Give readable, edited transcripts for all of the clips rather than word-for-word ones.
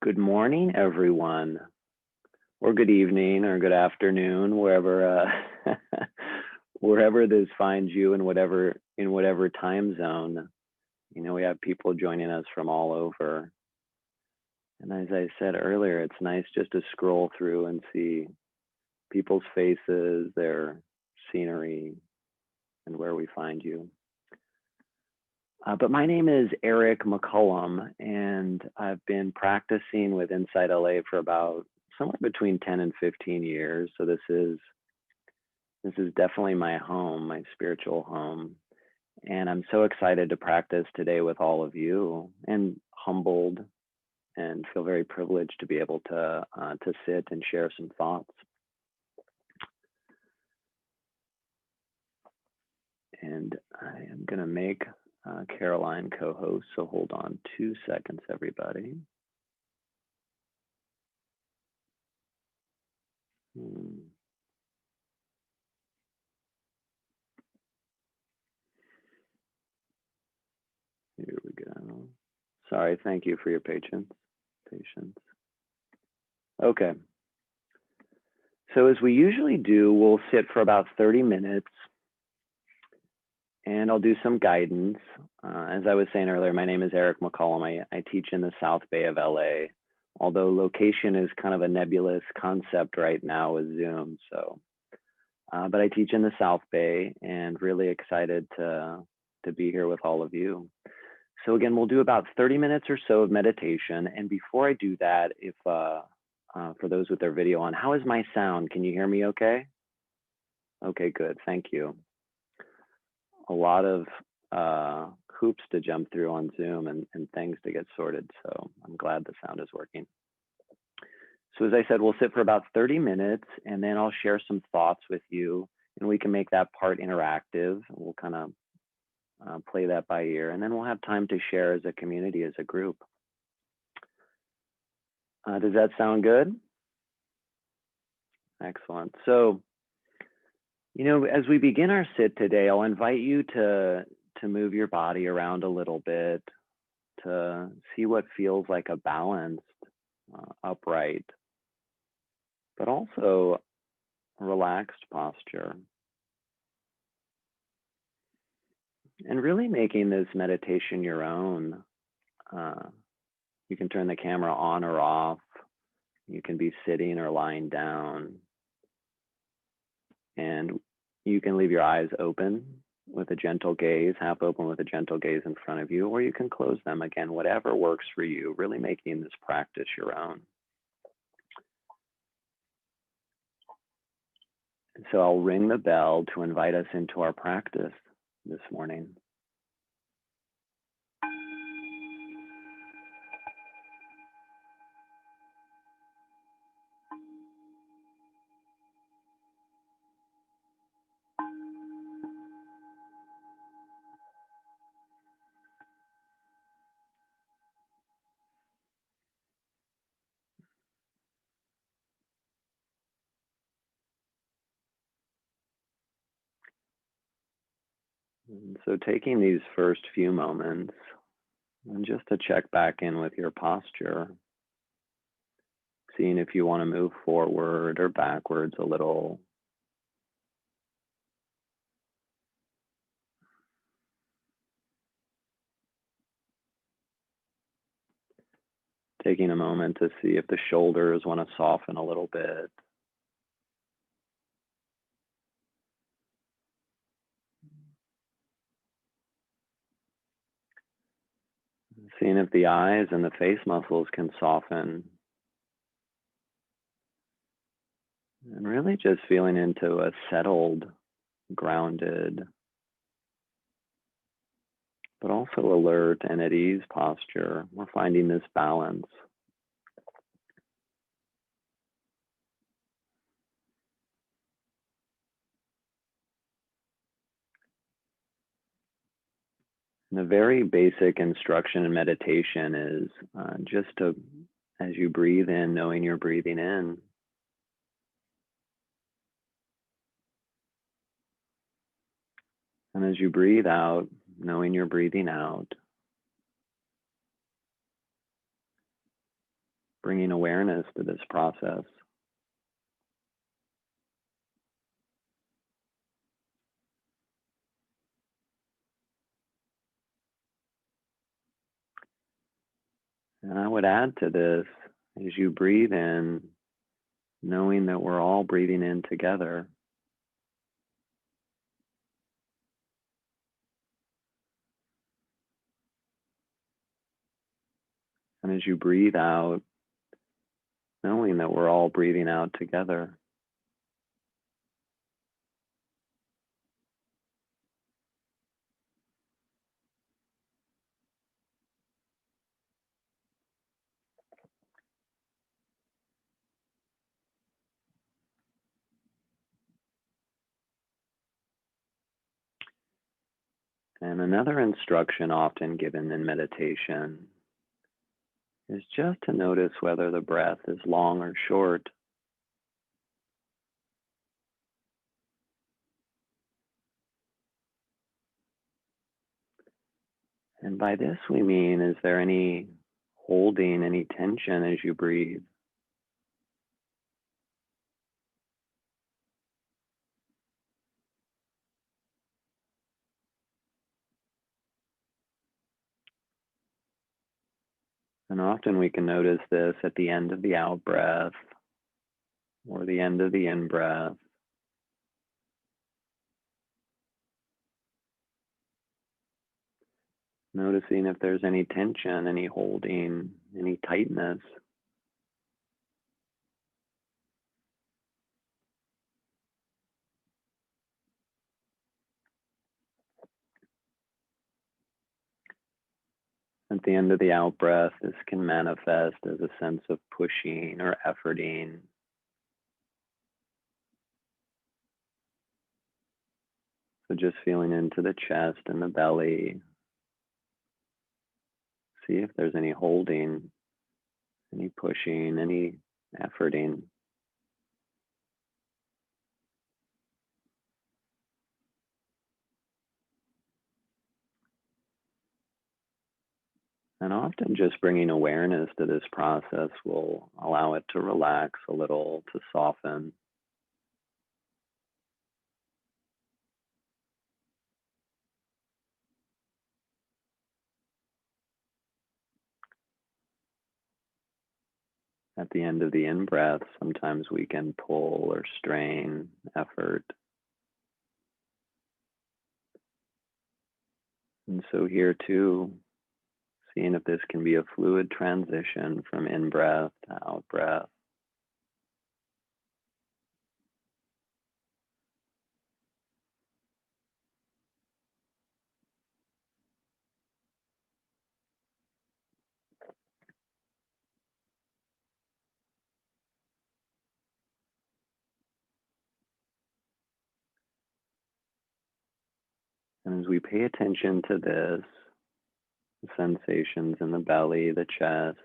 Good morning, everyone, or good evening, or good afternoon, wherever wherever this finds you, in whatever time zone. You know, we have people joining us from all over, and as I said earlier, it's nice just to scroll through and see people's faces, their scenery, and where we find you. But my name is Eric McCullum, and I've been practicing with InsightLA for about somewhere between 10 and 15 years. So this is definitely my home, my spiritual home. And I'm so excited to practice today with all of you, and humbled and feel very privileged to be able to sit and share some thoughts. And I am going to make Caroline co-host, so hold on 2 seconds, everybody. Here we go. Sorry, thank you for your patience. Okay. So as we usually do, we'll sit for about 30 minutes, and I'll do some guidance. As I was saying earlier, my name is Eric McCullum. I teach in the South Bay of LA, although location is kind of a nebulous concept right now with Zoom. So, but I teach in the South Bay, and really excited to be here with all of you. So again, we'll do about 30 minutes or so of meditation. And before I do that, if for those with their video on, how is my sound? Can you hear me okay? Okay, good, thank you. A lot of hoops to jump through on Zoom and things to get sorted. So I'm glad the sound is working. So as I said, we'll sit for about 30 minutes, and then I'll share some thoughts with you, and we can make that part interactive. We'll kind of play that by ear, and then we'll have time to share as a community, as a group. Does that sound good? Excellent. So, you know, as we begin our sit today, I'll invite you to move your body around a little bit, to see what feels like a balanced, upright, but also a relaxed posture. And really making this meditation your own. You can turn the camera on or off. You can be sitting or lying down. And you can leave your eyes open with a gentle gaze, half open with a gentle gaze in front of you, or you can close them, again, whatever works for you, really making this practice your own. And so I'll ring the bell to invite us into our practice this morning. And so taking these first few moments, and just to check back in with your posture, seeing if you want to move forward or backwards a little. Taking a moment to see if the shoulders want to soften a little bit. Seeing if the eyes and the face muscles can soften. And really just feeling into a settled, grounded, but also alert and at ease posture. We're finding this balance. And the very basic instruction in meditation is just to, as you breathe in, knowing you're breathing in. And as you breathe out, knowing you're breathing out. bringing awareness to this process. And I would add to this, as you breathe in, knowing that we're all breathing in together. And as you breathe out, knowing that we're all breathing out together. And another instruction often given in meditation is just to notice whether the breath is long or short. And by this we mean, is there any holding, any tension as you breathe? And often we can notice this at the end of the out breath or the end of the in breath. Noticing if there's any tension, any holding, any tightness. At the end of the out breath, this can manifest as a sense of pushing or efforting. So just feeling into the chest and the belly. See if there's any holding, any pushing, any efforting. And often just bringing awareness to this process will allow it to relax a little, to soften. At the end of the in-breath, sometimes we can pull or strain, effort. And so here too, seeing if this can be a fluid transition from in-breath to out-breath. And as we pay attention to this, the sensations in the belly, the chest,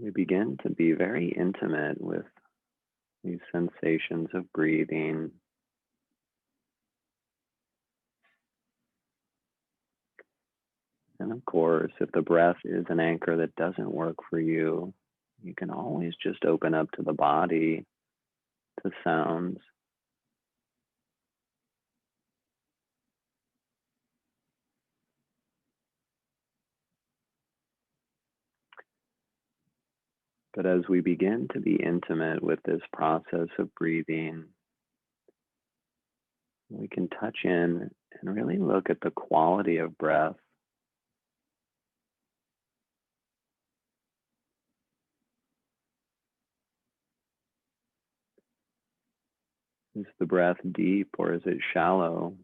we begin to be very intimate with these sensations of breathing. And of course, if the breath is an anchor that doesn't work for you, you can always just open up to the body, to sounds. But as we begin to be intimate with this process of breathing, we can touch in and really look at the quality of breath. Is the breath deep or is it shallow?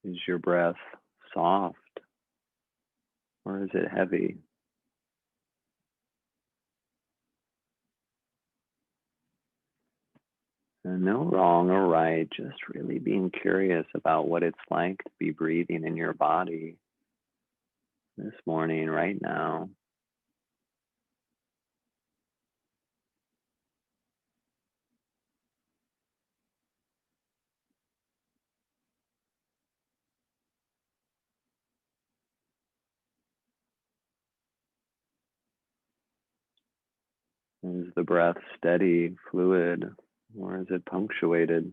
Is your breath soft or is it heavy? And no wrong or right, just really being curious about what it's like to be breathing in your body this morning, right now. Is the breath steady, fluid, or is it punctuated?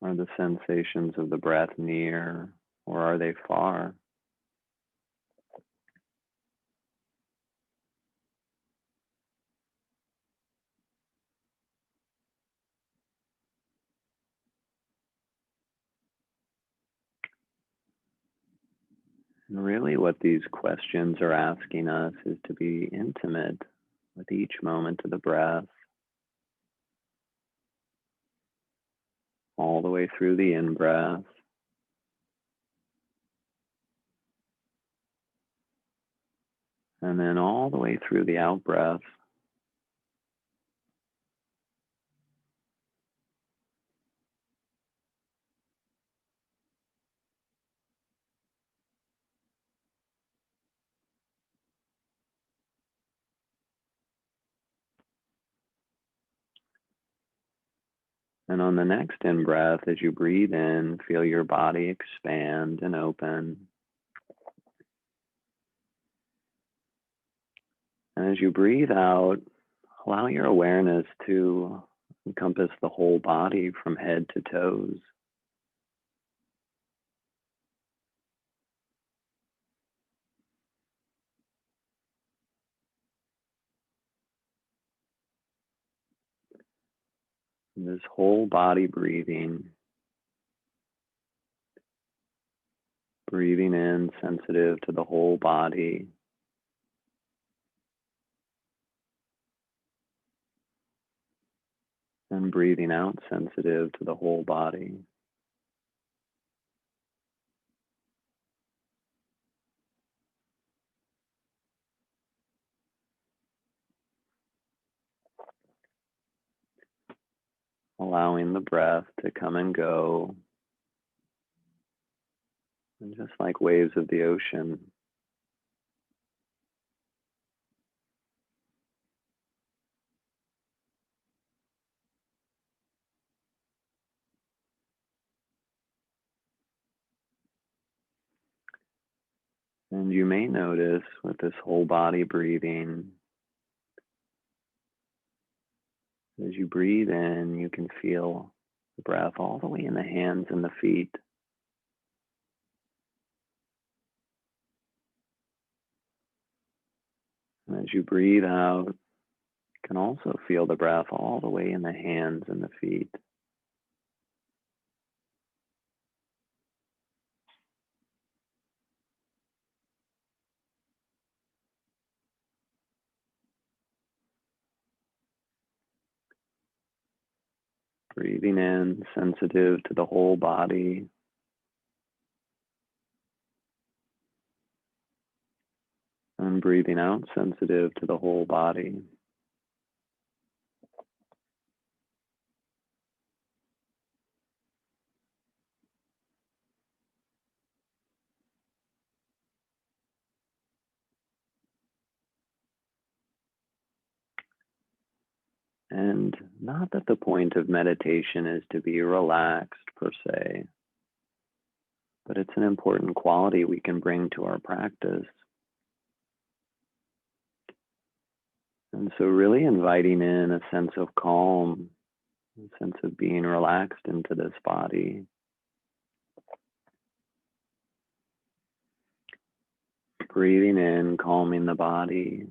Are the sensations of the breath near, or are they far? And really, what these questions are asking us is to be intimate with each moment of the breath, all the way through the in-breath, and then all the way through the out-breath. And on the next in-breath, as you breathe in, feel your body expand and open. And as you breathe out, allow your awareness to encompass the whole body from head to toes. And this whole body breathing, breathing in sensitive to the whole body, and breathing out sensitive to the whole body. Allowing the breath to come and go, and just like waves of the ocean. And you may notice with this whole body breathing, as you breathe in, you can feel the breath all the way in the hands and the feet. And as you breathe out, you can also feel the breath all the way in the hands and the feet. Breathing in, sensitive to the whole body. And breathing out, sensitive to the whole body. And not that the point of meditation is to be relaxed per se, but it's an important quality we can bring to our practice. And so really inviting in a sense of calm, a sense of being relaxed into this body. Breathing in, calming the body.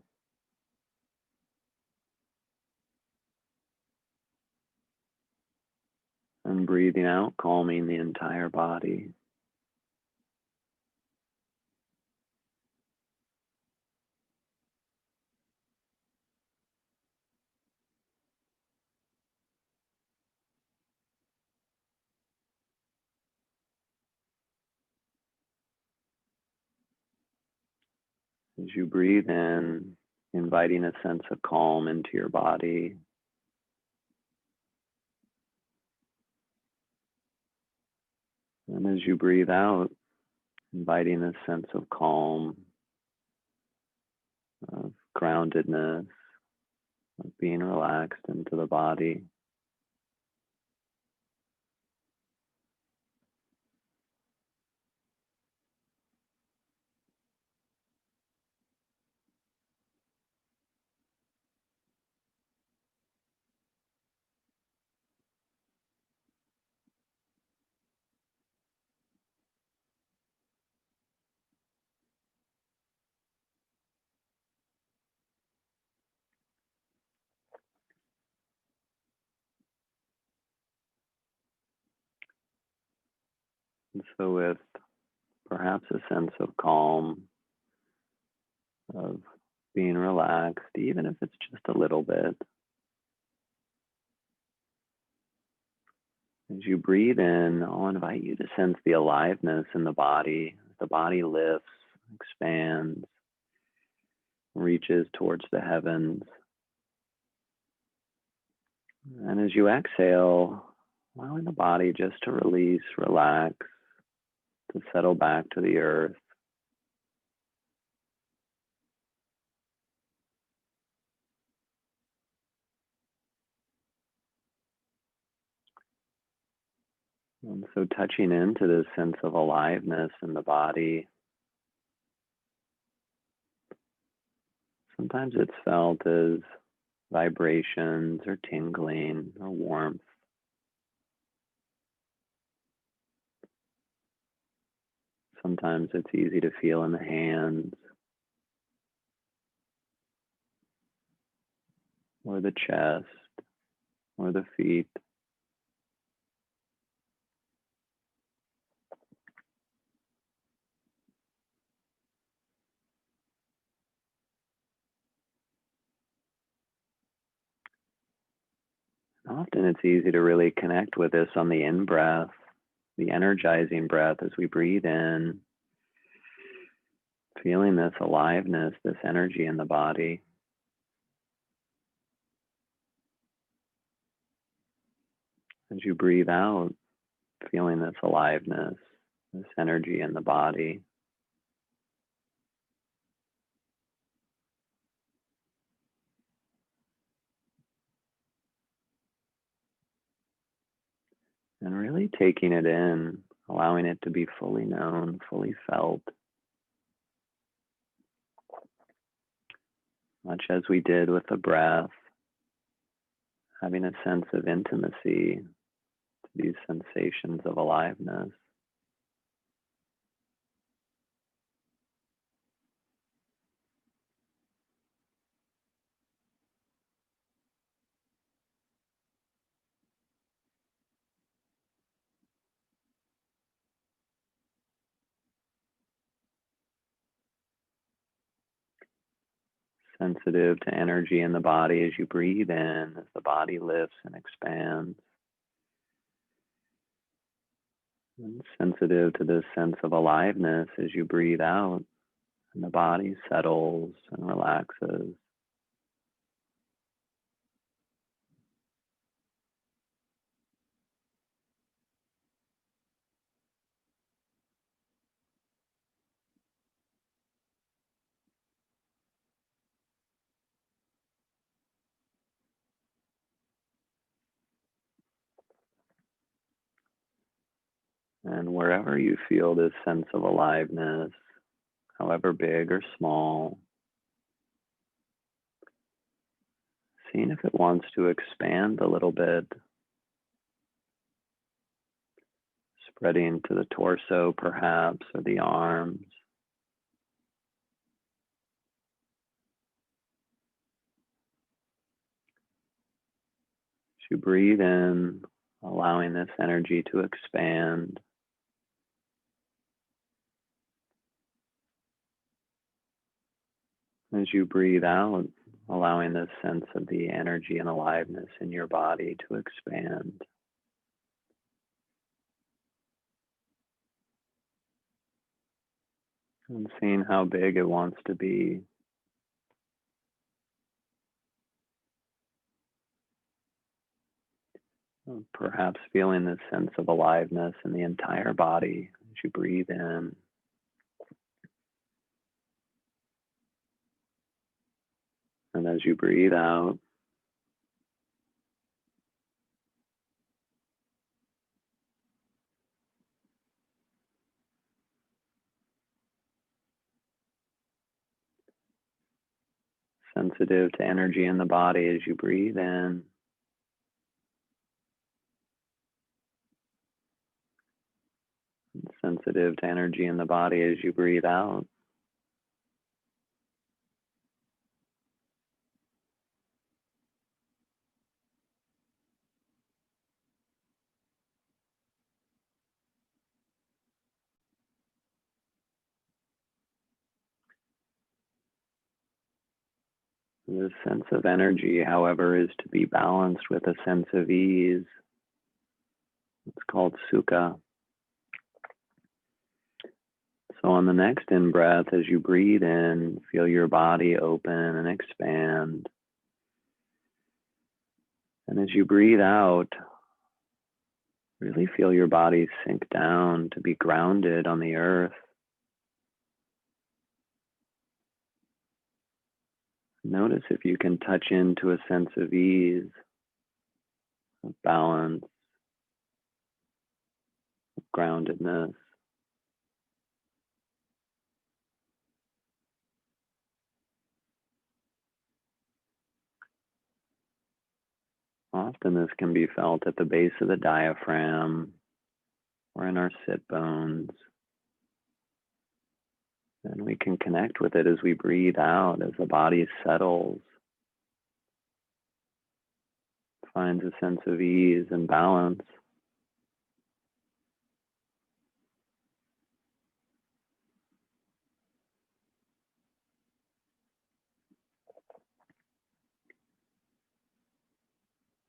And breathing out, calming the entire body. As you breathe in, inviting a sense of calm into your body. And as you breathe out, inviting a sense of calm, of groundedness, of being relaxed into the body. And so with perhaps a sense of calm, of being relaxed, even if it's just a little bit, as you breathe in, I'll invite you to sense the aliveness in the body. The body lifts, expands, reaches towards the heavens. And as you exhale, allowing the body just to release, relax, to settle back to the earth. And so touching into this sense of aliveness in the body, sometimes it's felt as vibrations or tingling or warmth. Sometimes it's easy to feel in the hands or the chest or the feet. Often it's easy to really connect with this on the in-breath, the energizing breath as we breathe in, feeling this aliveness, this energy in the body. As you breathe out, feeling this aliveness, this energy in the body. And really taking it in, allowing it to be fully known, fully felt, much as we did with the breath, having a sense of intimacy to these sensations of aliveness. Sensitive to energy in the body as you breathe in, as the body lifts and expands. And sensitive to this sense of aliveness as you breathe out and the body settles and relaxes. And wherever you feel this sense of aliveness, however big or small, seeing if it wants to expand a little bit, spreading to the torso perhaps, or the arms. As you breathe in, allowing this energy to expand. As you breathe out, allowing this sense of the energy and aliveness in your body to expand. And seeing how big it wants to be. Perhaps feeling this sense of aliveness in the entire body as you breathe in. And as you breathe out, sensitive to energy in the body as you breathe in. Sensitive to energy in the body as you breathe out. The sense of energy, however, is to be balanced with a sense of ease. It's called sukha. So on the next in-breath, as you breathe in, feel your body open and expand. And as you breathe out, really feel your body sink down to be grounded on the earth. Notice if you can touch into a sense of ease, of balance, of groundedness. Often this can be felt at the base of the diaphragm or in our sit bones. And we can connect with it as we breathe out, as the body settles, finds a sense of ease and balance.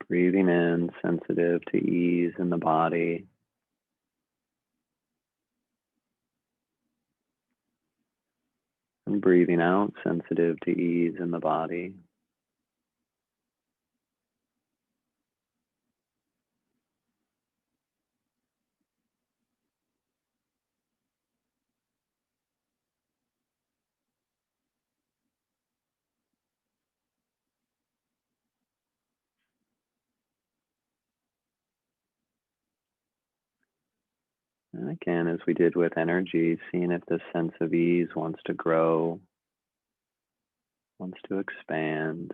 Breathing in, sensitive to ease in the body. And breathing out, sensitive to ease in the body. And again, as we did with energy, seeing if this sense of ease wants to grow, wants to expand.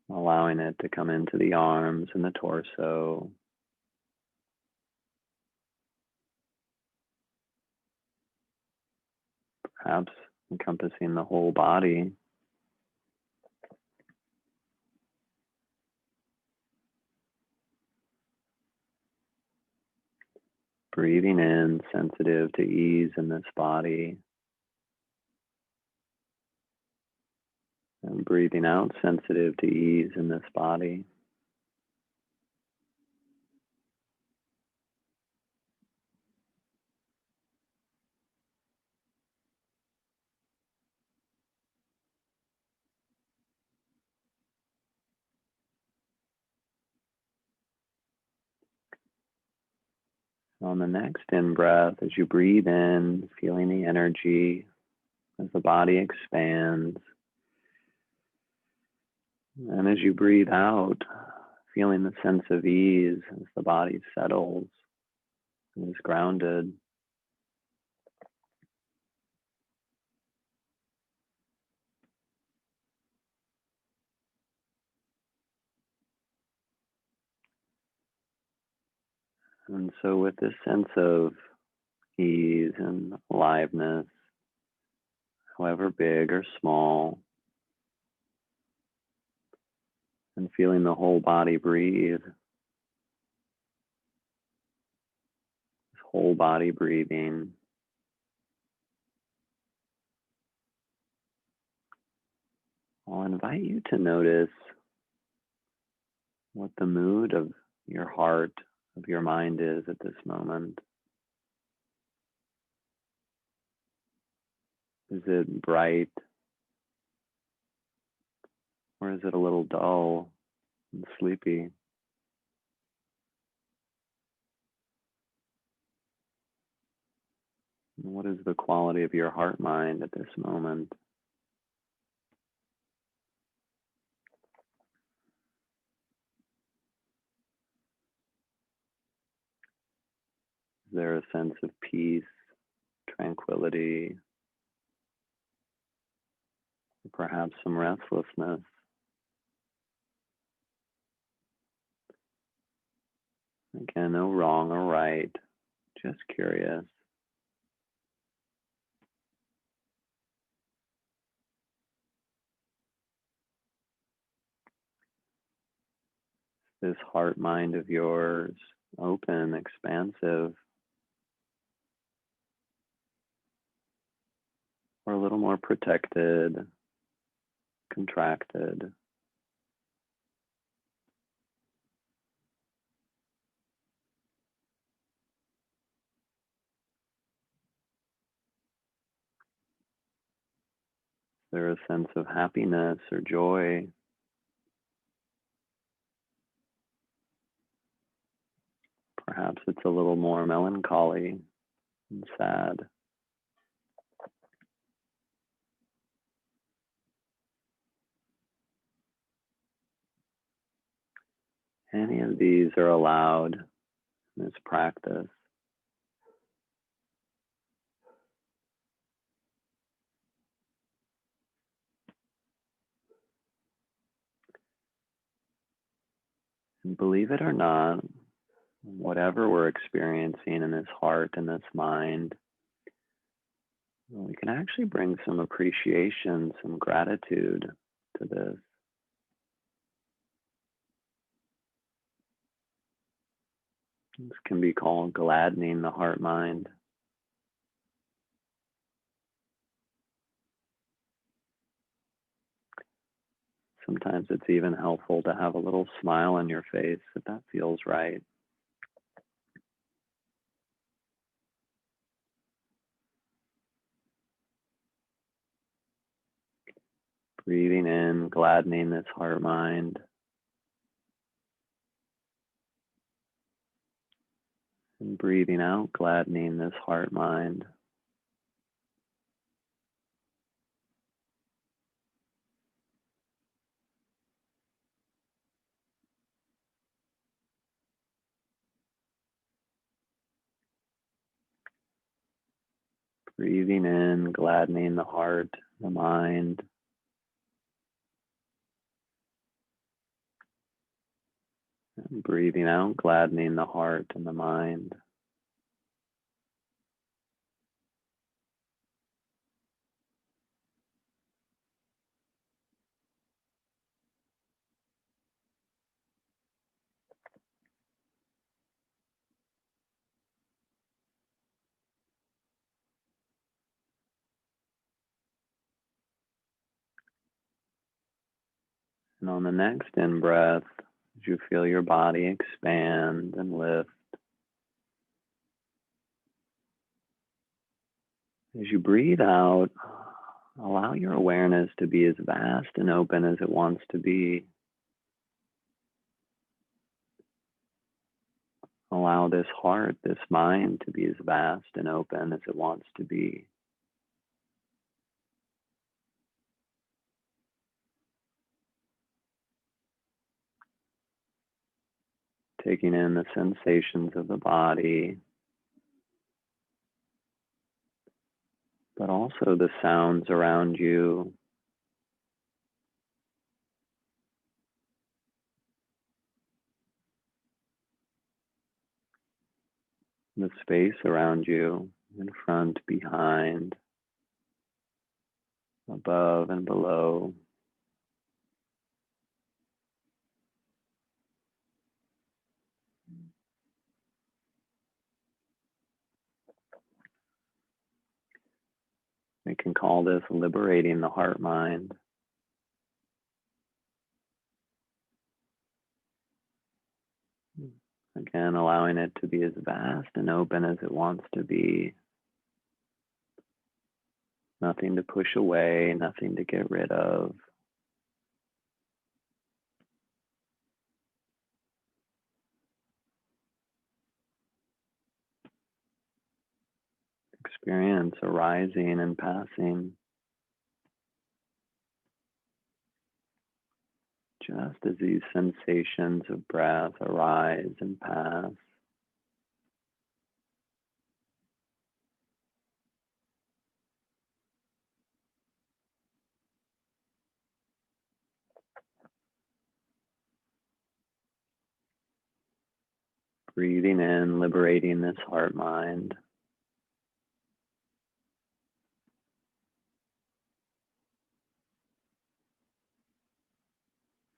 Allowing it to come into the arms and the torso. Perhaps encompassing the whole body. Breathing in, sensitive to ease in this body. And breathing out, sensitive to ease in this body. On the next in-breath, as you breathe in, feeling the energy as the body expands. And as you breathe out, feeling the sense of ease as the body settles and is grounded. And so with this sense of ease and aliveness, however big or small, and feeling the whole body breathe, this whole body breathing, I'll invite you to notice what the mood of your heart, of your mind is at this moment. Is it bright, or is it a little dull and sleepy? What is the quality of your heart mind at this moment? there a sense of peace, tranquility, perhaps some restlessness? Again, no wrong or right, just curious. This heart mind of yours open, expansive, or a little more protected, contracted? Is there a sense of happiness or joy? Perhaps it's a little more melancholy and sad. Any of these are allowed in this practice. And believe it or not, whatever we're experiencing in this heart and this mind, we can actually bring some appreciation, some gratitude to this. This can be called gladdening the heart mind. Sometimes it's even helpful to have a little smile on your face if that feels right. Breathing in, gladdening this heart mind. And breathing out, gladdening this heart mind. Breathing in, gladdening the heart, the mind. And breathing out, gladdening the heart and the mind. And on the next in-breath, as you feel your body expand and lift, as you breathe out, allow your awareness to be as vast and open as it wants to be. Allow this heart, this mind to be as vast and open as it wants to be. Taking in the sensations of the body, but also the sounds around you. The space around you, in front, behind, above and below. We can call this liberating the heart mind. Again, allowing it to be as vast and open as it wants to be. Nothing to push away, nothing to get rid of. Experience arising and passing. Just as these sensations of breath arise and pass. Breathing in, liberating this heart mind.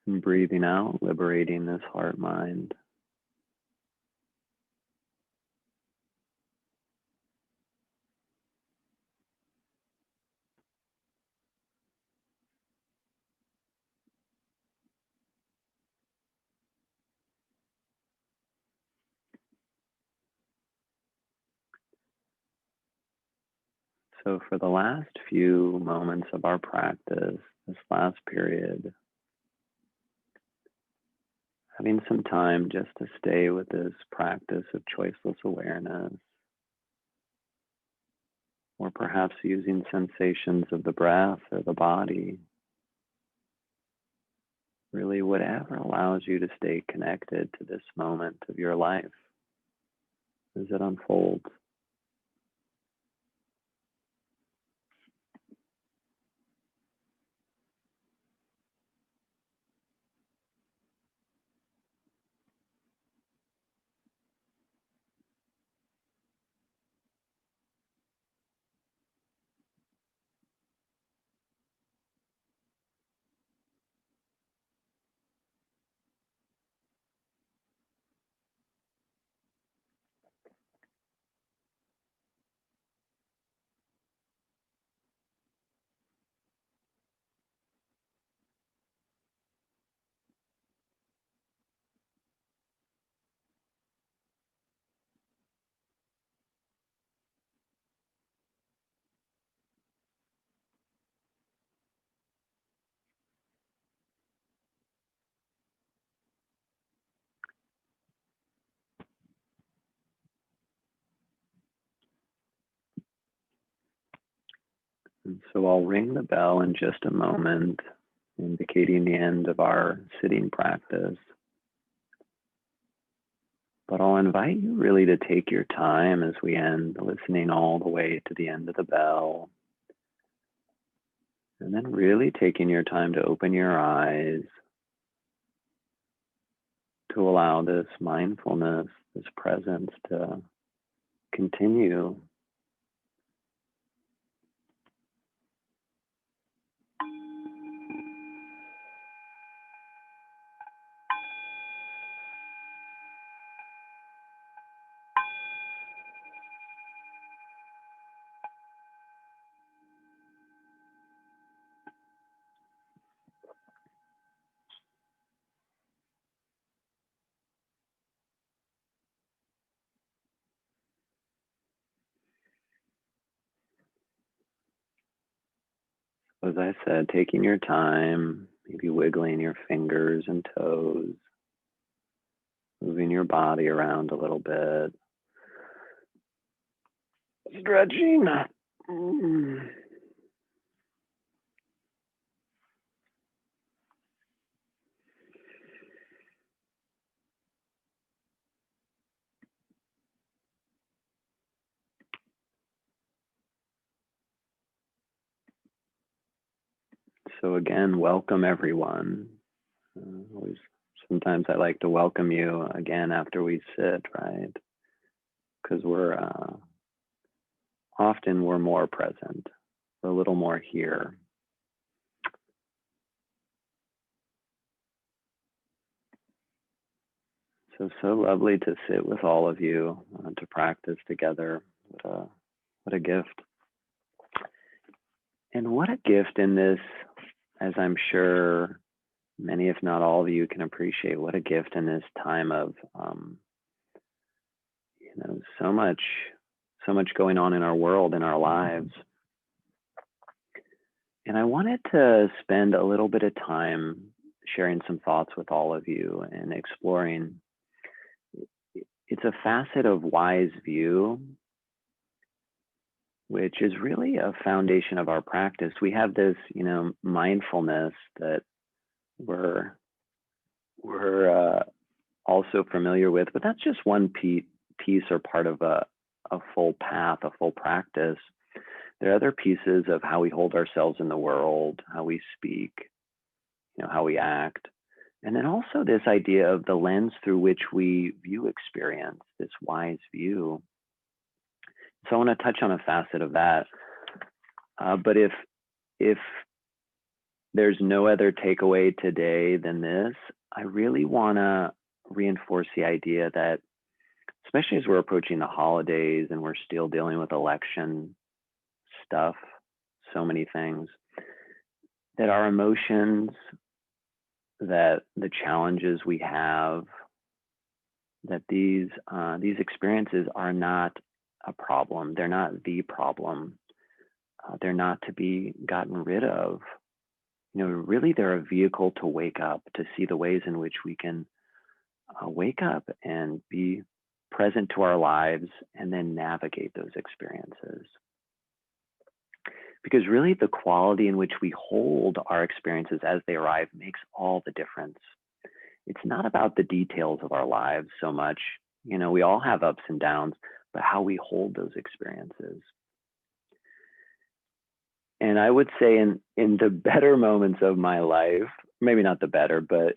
And breathing out, liberating this heart mind. So for the last few moments of our practice, this last period, having some time just to stay with this practice of choiceless awareness, or perhaps using sensations of the breath or the body, really whatever allows you to stay connected to this moment of your life as it unfolds. And so I'll ring the bell in just a moment, indicating the end of our sitting practice. But I'll invite you really to take your time as we end, listening all the way to the end of the bell. And then really taking your time to open your eyes, to allow this mindfulness, this presence to continue. As I said, taking your time, maybe wiggling your fingers and toes, moving your body around a little bit, stretching. So again, welcome everyone. Sometimes I like to welcome you again after we sit, right? Because often we're more present, we're a little more here. So lovely to sit with all of you, to practice together. What a gift. And what a gift in this, as I'm sure many, if not all of you can appreciate, what a gift in this time of, so much going on in our world, in our lives. And I wanted to spend a little bit of time sharing some thoughts with all of you and exploring. It's a facet of wise view, which is really a foundation of our practice. We have this, mindfulness that we're also familiar with, but that's just one piece or part of a full path, a full practice. There are other pieces of how we hold ourselves in the world, how we speak, how we act. And then also this idea of the lens through which we view experience, this wise view. So I want to touch on a facet of that. But if there's no other takeaway today than this, I really want to reinforce the idea that, especially as we're approaching the holidays and we're still dealing with election stuff, so many things, that our emotions, that the challenges we have, that these experiences are not a problem. They're not the problem. They're not to be gotten rid of. Really, they're a vehicle to wake up, to see the ways in which we can wake up and be present to our lives and then navigate those experiences. Because really, the quality in which we hold our experiences as they arrive makes all the difference. It's not about the details of our lives so much. We all have ups and downs, but how we hold those experiences. And I would say in the better moments of my life, maybe not the better, but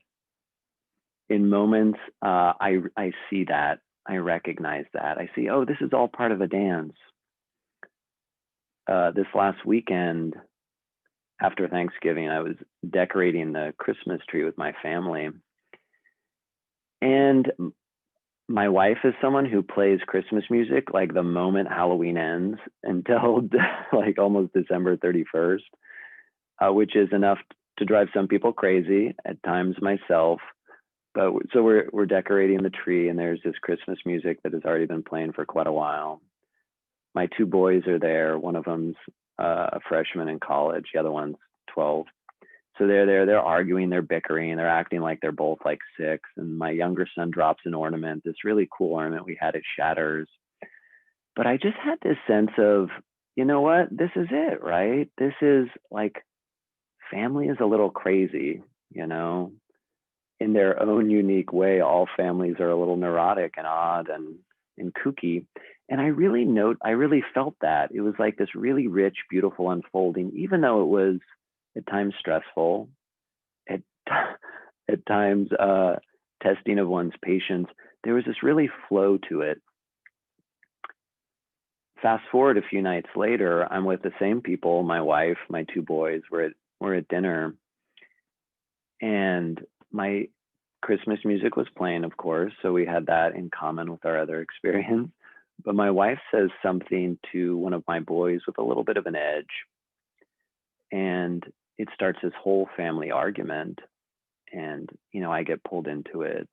in moments, I see that, I recognize that. I see, oh, this is all part of a dance. This last weekend, after Thanksgiving, I was decorating the Christmas tree with my family. And my wife is someone who plays Christmas music like the moment Halloween ends until like almost December 31st, which is enough to drive some people crazy, at times myself. But so we're decorating the tree, and there's this Christmas music that has already been playing for quite a while. My two boys are there. One of them's a freshman in college. The other one's 12. So they're there, they're arguing, they're bickering, they're acting like they're both like 6. And my younger son drops an ornament, this really cool ornament we had, it shatters. But I just had this sense of, you know what, this is it, right? This is like, family is a little crazy, in their own unique way. All families are a little neurotic and odd and kooky. And I really felt that. It was like this really rich, beautiful unfolding, even though it was at times stressful, at times testing of one's patience. There was this really flow to it. Fast forward a few nights later, I'm with the same people, my wife, my two boys, we're at dinner, and my Christmas music was playing, of course, so we had that in common with our other experience. But my wife says something to one of my boys with a little bit of an edge, and it starts this whole family argument, and I get pulled into it.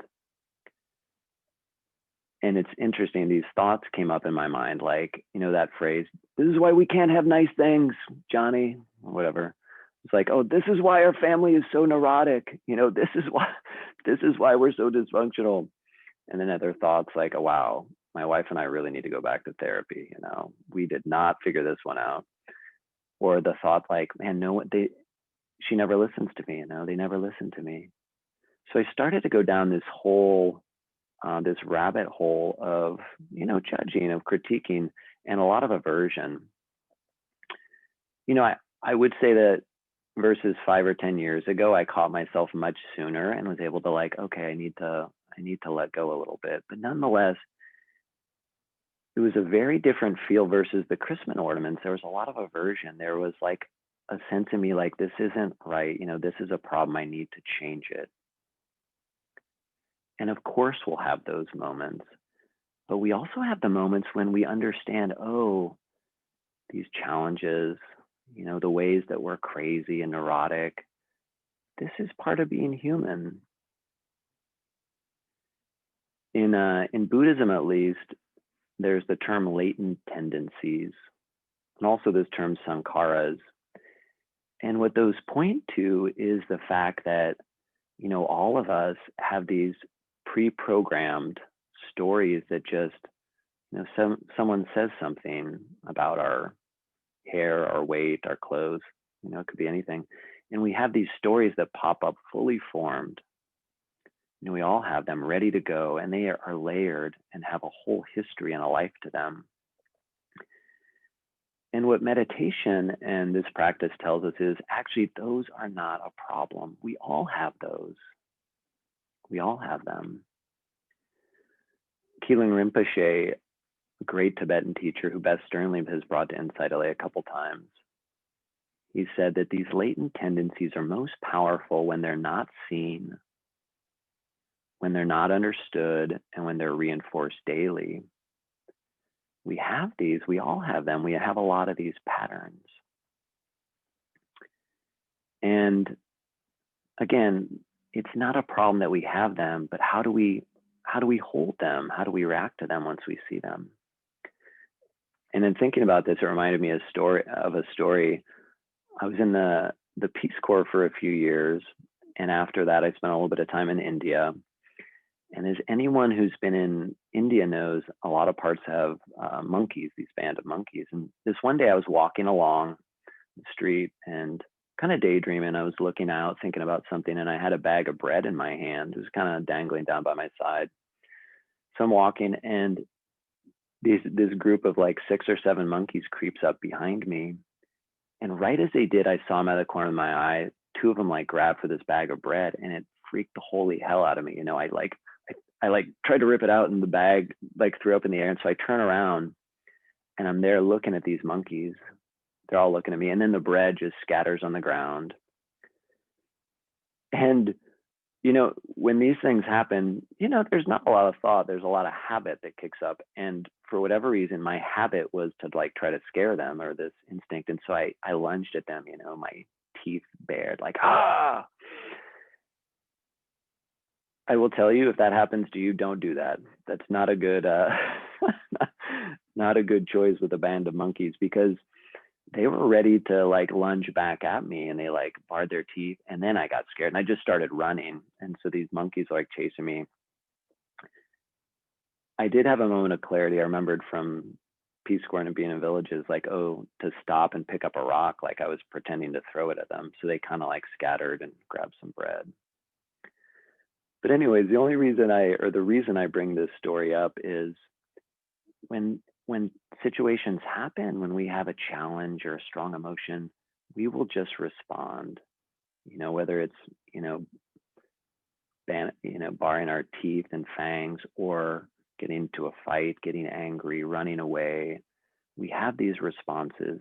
And it's interesting, these thoughts came up in my mind, like, that phrase, this is why we can't have nice things, Johnny, or whatever. It's like, oh, this is why our family is so neurotic. This is why we're so dysfunctional. And then other thoughts like, oh, wow, my wife and I really need to go back to therapy. We did not figure this one out. Or the thought like, man, she never listens to me. They never listen to me. So I started to go down this whole, this rabbit hole of, judging, of critiquing, and a lot of aversion. I would say that versus 5 or 10 years ago, I caught myself much sooner and was able to like, okay, I need to let go a little bit. But nonetheless, it was a very different feel versus the Christmas ornaments. There was a lot of aversion. There was like a sense in me like, this isn't right. This is a problem. I need to change it. And of course, we'll have those moments. But we also have the moments when we understand, oh, these challenges, the ways that we're crazy and neurotic, this is part of being human. In Buddhism, at least, there's the term latent tendencies, and also this term sankharas. And what those point to is the fact that, all of us have these pre-programmed stories that just, someone says something about our hair, our weight, our clothes, it could be anything. And we have these stories that pop up fully formed. We all have them ready to go, and they are layered and have a whole history and a life to them. And what meditation and this practice tells us is actually those are not a problem. We all have those. We all have them. Keeling Rinpoche, a great Tibetan teacher who Beth Sternlieb has brought to InsightLA a couple times, he said that these latent tendencies are most powerful when they're not seen, when they're not understood, and when they're reinforced daily. We have these, we all have them. We have a lot of these patterns. And again, it's not a problem that we have them, but how do we hold them? How do we react to them once we see them? And in thinking about this, it reminded me of a story. I was in the Peace Corps for a few years, and after that, I spent a little bit of time in India. And as anyone who's been in India knows, a lot of parts have monkeys, these band of monkeys. And this one day I was walking along the street and kind of daydreaming. I was looking out, thinking about something, and I had a bag of bread in my hand. It was kind of dangling down by my side. So I'm walking, and this group of like 6 or 7 monkeys creeps up behind me. And right as they did, I saw them out of the corner of my eye. 2 of them like grabbed for this bag of bread, and it freaked the holy hell out of me. You know, I tried to rip it out, and the bag like threw up in the air. And so I turn around, and I'm there looking at these monkeys. They're all looking at me, and then the bread just scatters on the ground. And you know, when these things happen, you know, there's not a lot of thought. There's a lot of habit that kicks up. And for whatever reason, my habit was to like try to scare them, or this instinct. And so I lunged at them, you know, my teeth bared, like, ah. I will tell you, if that happens to you, don't do that. That's not a good, not a good choice with a band of monkeys, because they were ready to like lunge back at me, and they like bared their teeth, and then I got scared and I just started running. And so these monkeys were like chasing me. I did have a moment of clarity. I remembered from Peace Corps and being in villages, like, oh, to stop and pick up a rock, like I was pretending to throw it at them. So they kind of like scattered and grabbed some bread. But anyways, the reason I bring this story up is when situations happen, when we have a challenge or a strong emotion, we will just respond, you know, whether it's, you know, baring our teeth and fangs, or getting into a fight, getting angry, running away. We have these responses.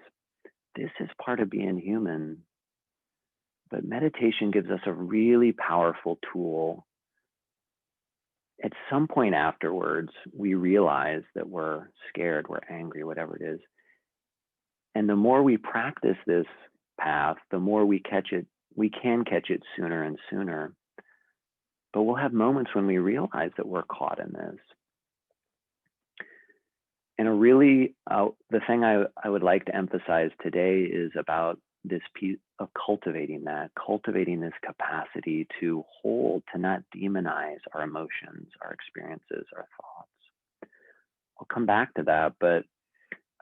This is part of being human. But meditation gives us a really powerful tool. At some point afterwards, we realize that we're scared, we're angry, whatever it is. And the more we practice this path, the more we can catch it sooner and sooner. But we'll have moments when we realize that we're caught in this. And the thing I would like to emphasize today is about this piece of cultivating this capacity to hold, to not demonize our emotions, our experiences, our thoughts. I'll come back to that, but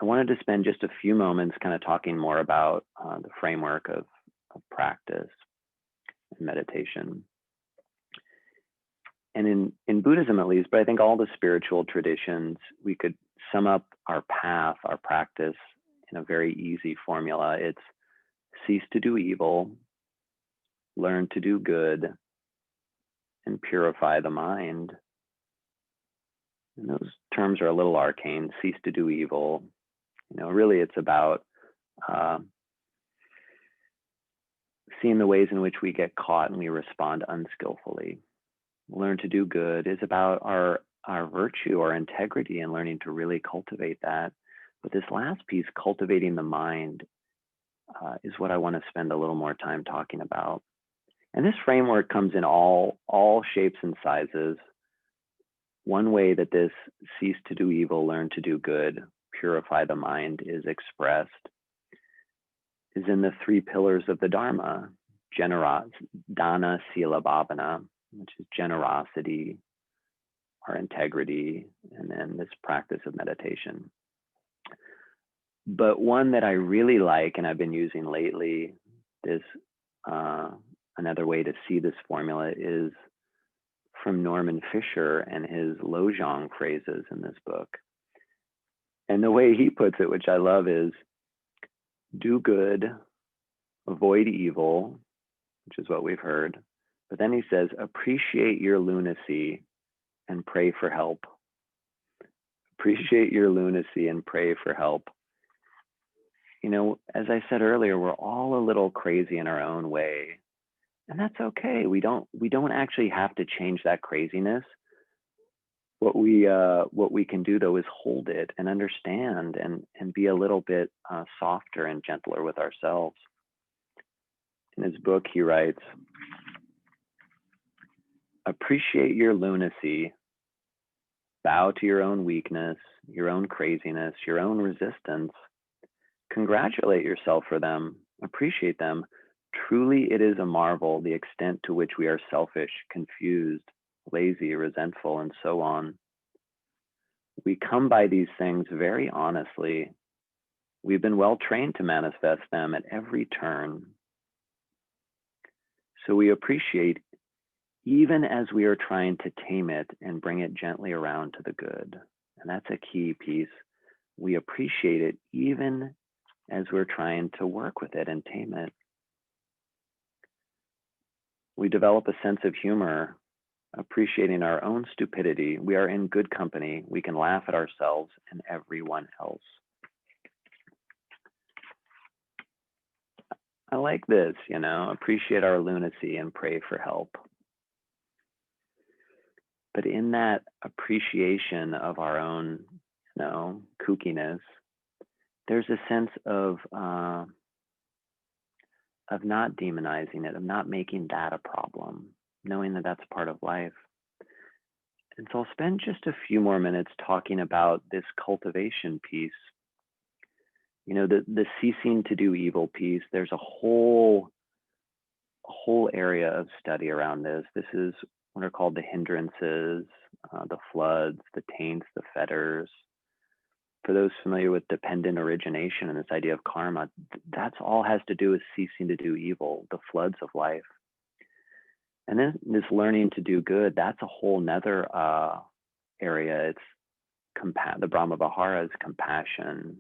I wanted to spend just a few moments kind of talking more about the framework of practice and meditation. And in Buddhism, at least, but I think all the spiritual traditions, we could sum up our path, our practice, in a very easy formula. It's cease to do evil, learn to do good, and purify the mind. And those terms are a little arcane. Cease to do evil. You know, really it's about seeing the ways in which we get caught and we respond unskillfully. Learn to do good is about our virtue, our integrity, and learning to really cultivate that. But this last piece, cultivating the mind, is what I want to spend a little more time talking about. And this framework comes in all shapes and sizes. One way that this cease to do evil, learn to do good, purify the mind is expressed is in the 3 pillars of the Dharma: dana, sila, bhavana, which is generosity, our integrity, and then this practice of meditation. But one that I really like, and I've been using lately, this another way to see this formula is from Norman Fisher and his Lojong phrases in this book. And the way he puts it, which I love, is do good, avoid evil, which is what we've heard, But then he says, appreciate your lunacy and pray for help. Appreciate your lunacy and pray for help. You know, as I said earlier, we're all a little crazy in our own way, and that's okay. We don't actually have to change that craziness. What we can do though is hold it and understand and be a little bit softer and gentler with ourselves. In his book, he writes, appreciate your lunacy, bow to your own weakness, your own craziness, your own resistance. Congratulate yourself for them, appreciate them. Truly, it is a marvel the extent to which we are selfish, confused, lazy, resentful, and so on. We come by these things very honestly. We've been well trained to manifest them at every turn. So we appreciate even as we are trying to tame it and bring it gently around to the good. And that's a key piece. We appreciate it even as we're trying to work with it and tame it. We develop a sense of humor, appreciating our own stupidity. We are in good company. We can laugh at ourselves and everyone else. I like this, you know, appreciate our lunacy and pray for help. But in that appreciation of our own, you know, kookiness, there's a sense of not demonizing it, of not making that a problem, knowing that that's part of life. And so I'll spend just a few more minutes talking about this cultivation piece. You know, the ceasing to do evil piece. There's a whole area of study around this. This is what are called the hindrances, the floods, the taints, the fetters. For those familiar with dependent origination and this idea of karma, that's all has to do with ceasing to do evil, the floods of life. And then this learning to do good, that's a whole nother area. It's the Brahma Vihara is compassion,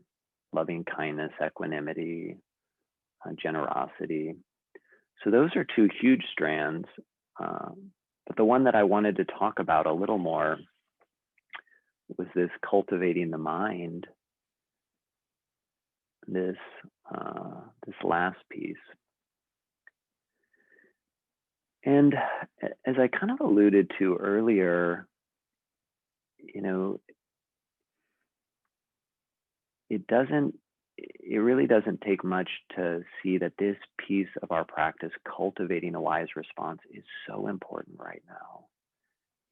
loving kindness, equanimity, generosity. So those are two huge strands. But the one that I wanted to talk about a little more was this cultivating the mind, this last piece. And as I kind of alluded to earlier, you know, it really doesn't take much to see that this piece of our practice, cultivating a wise response, is so important right now.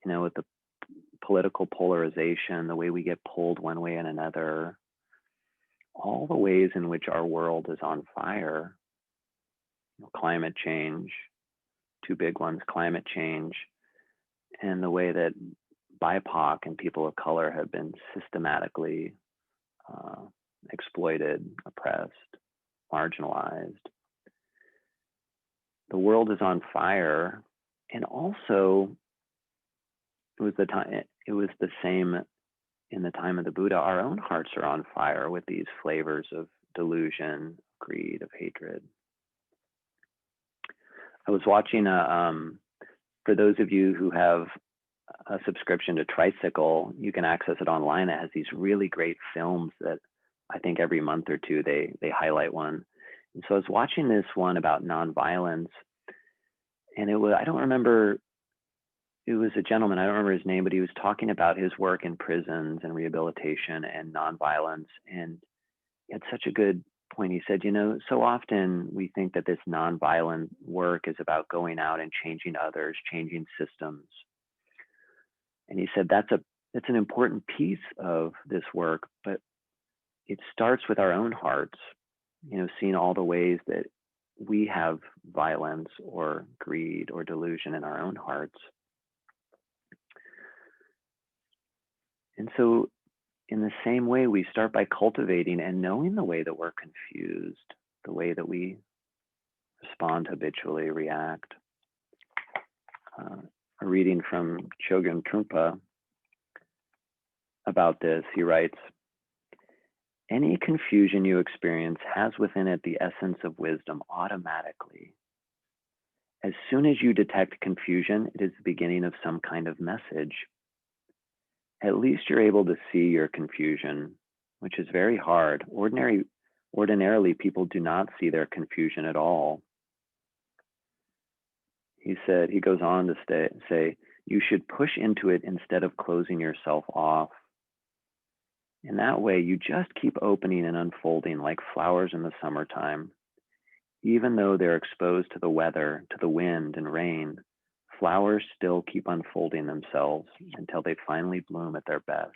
You know, with the political polarization, the way we get pulled one way and another, all the ways in which our world is on fire, you know, climate change, two big ones, climate change, and the way that BIPOC and people of color have been systematically exploited, oppressed, marginalized. The world is on fire, and also it was the same in the time of the Buddha. Our own hearts are on fire with these flavors of delusion, greed, of hatred. I was watching for those of you who have a subscription to Tricycle, you can access it online. It has these really great films that I think every month or two they highlight one. And so I was watching this one about nonviolence, and I don't remember, it was a gentleman, I don't remember his name, but he was talking about his work in prisons and rehabilitation and nonviolence. And he had such a good point. He said, you know, so often we think that this nonviolent work is about going out and changing others, changing systems. And he said that's an important piece of this work, but it starts with our own hearts, you know, seeing all the ways that we have violence or greed or delusion in our own hearts. And so in the same way, we start by cultivating and knowing the way that we're confused, the way that we respond habitually, react. A reading from Chogyam Trungpa about this, he writes, any confusion you experience has within it the essence of wisdom automatically. As soon as you detect confusion, it is the beginning of some kind of message. At least you're able to see your confusion, which is very hard. Ordinarily, people do not see their confusion at all. He goes on to say, you should push into it instead of closing yourself off. In that way, you just keep opening and unfolding like flowers in the summertime. Even though they're exposed to the weather, to the wind and rain, flowers still keep unfolding themselves until they finally bloom at their best.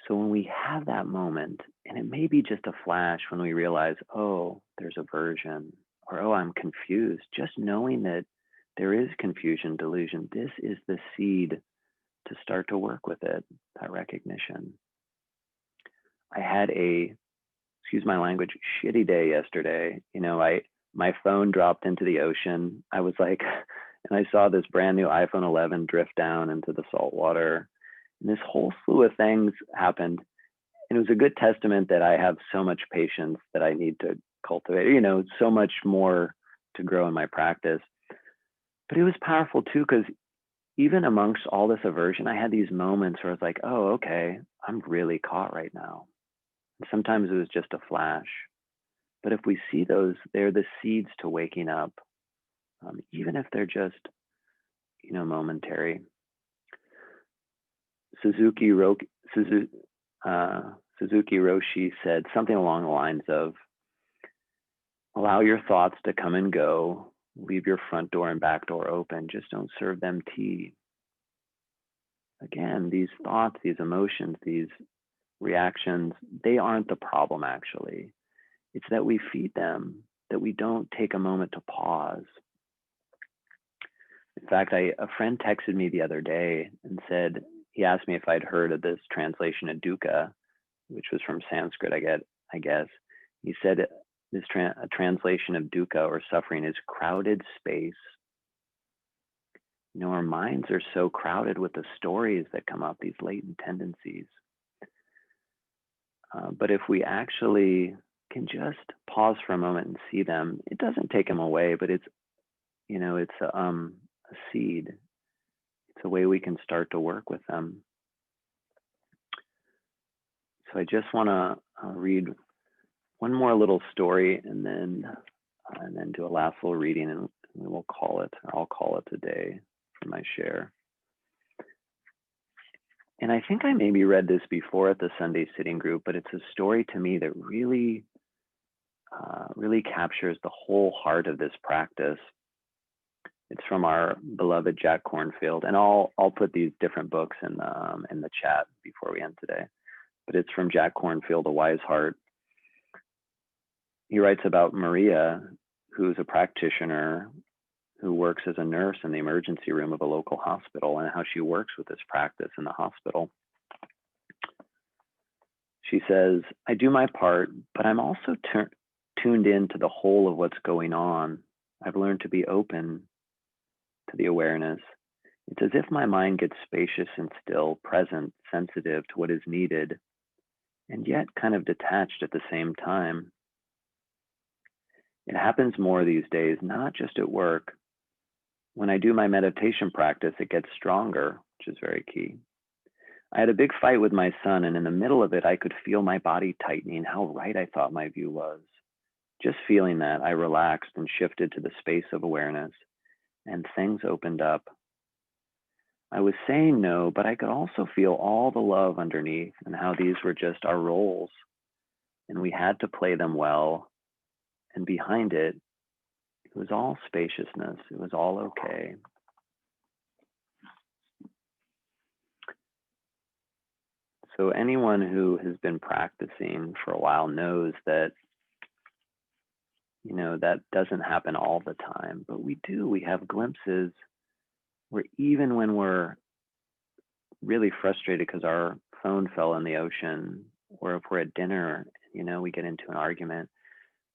So when we have that moment, and it may be just a flash when we realize, oh, there's aversion, or oh, I'm confused, just knowing that there is confusion, delusion, this is the seed to start to work with it, that recognition. I had excuse my language, shitty day yesterday. My phone dropped into the ocean. I was like, and I saw this brand new iPhone 11 drift down into the salt water. And this whole slew of things happened. And it was a good testament that I have so much patience that I need to cultivate, so much more to grow in my practice. But it was powerful too, because even amongst all this aversion, I had these moments where I was like, oh, okay, I'm really caught right now. And sometimes it was just a flash. But if we see those, they're the seeds to waking up, even if they're just, momentary. Suzuki Roshi said something along the lines of, allow your thoughts to come and go, leave your front door and back door open, just don't serve them tea. Again, these thoughts, these emotions, these reactions, they aren't the problem actually. It's that we feed them, that we don't take a moment to pause. In fact, a friend texted me the other day and said, he asked me if I'd heard of this translation of dukkha, which was from Sanskrit, I guess. He said a translation of dukkha or suffering is crowded space. Our minds are so crowded with the stories that come up, these latent tendencies. But if we actually can just pause for a moment and see them, it doesn't take them away, but it's a seed. It's a way we can start to work with them. So I just want to read one more little story and then do a last little reading, and I'll call it a day for my share. And I think I maybe read this before at the Sunday sitting group, but it's a story to me that really captures the whole heart of this practice. It's from our beloved Jack Kornfield, and I'll put these different books in the chat before we end today. But it's from Jack Kornfield, A Wise Heart. He writes about Maria, who's a practitioner who works as a nurse in the emergency room of a local hospital, and how she works with this practice in the hospital. She says, I do my part, but I'm also tuned in to the whole of what's going on. I've learned to be open to the awareness. It's as if my mind gets spacious and still, present, sensitive to what is needed, and yet kind of detached at the same time. It happens more these days, not just at work. When I do my meditation practice, it gets stronger, which is very key. I had a big fight with my son, and in the middle of it, I could feel my body tightening, how right I thought my view was. Just feeling that, I relaxed and shifted to the space of awareness, and things opened up. I was saying no, but I could also feel all the love underneath and how these were just our roles, and we had to play them well. And behind it, it was all spaciousness. It was all okay. So anyone who has been practicing for a while knows that, that doesn't happen all the time, but we do. We have glimpses where even when we're really frustrated because our phone fell in the ocean, or if we're at dinner, we get into an argument,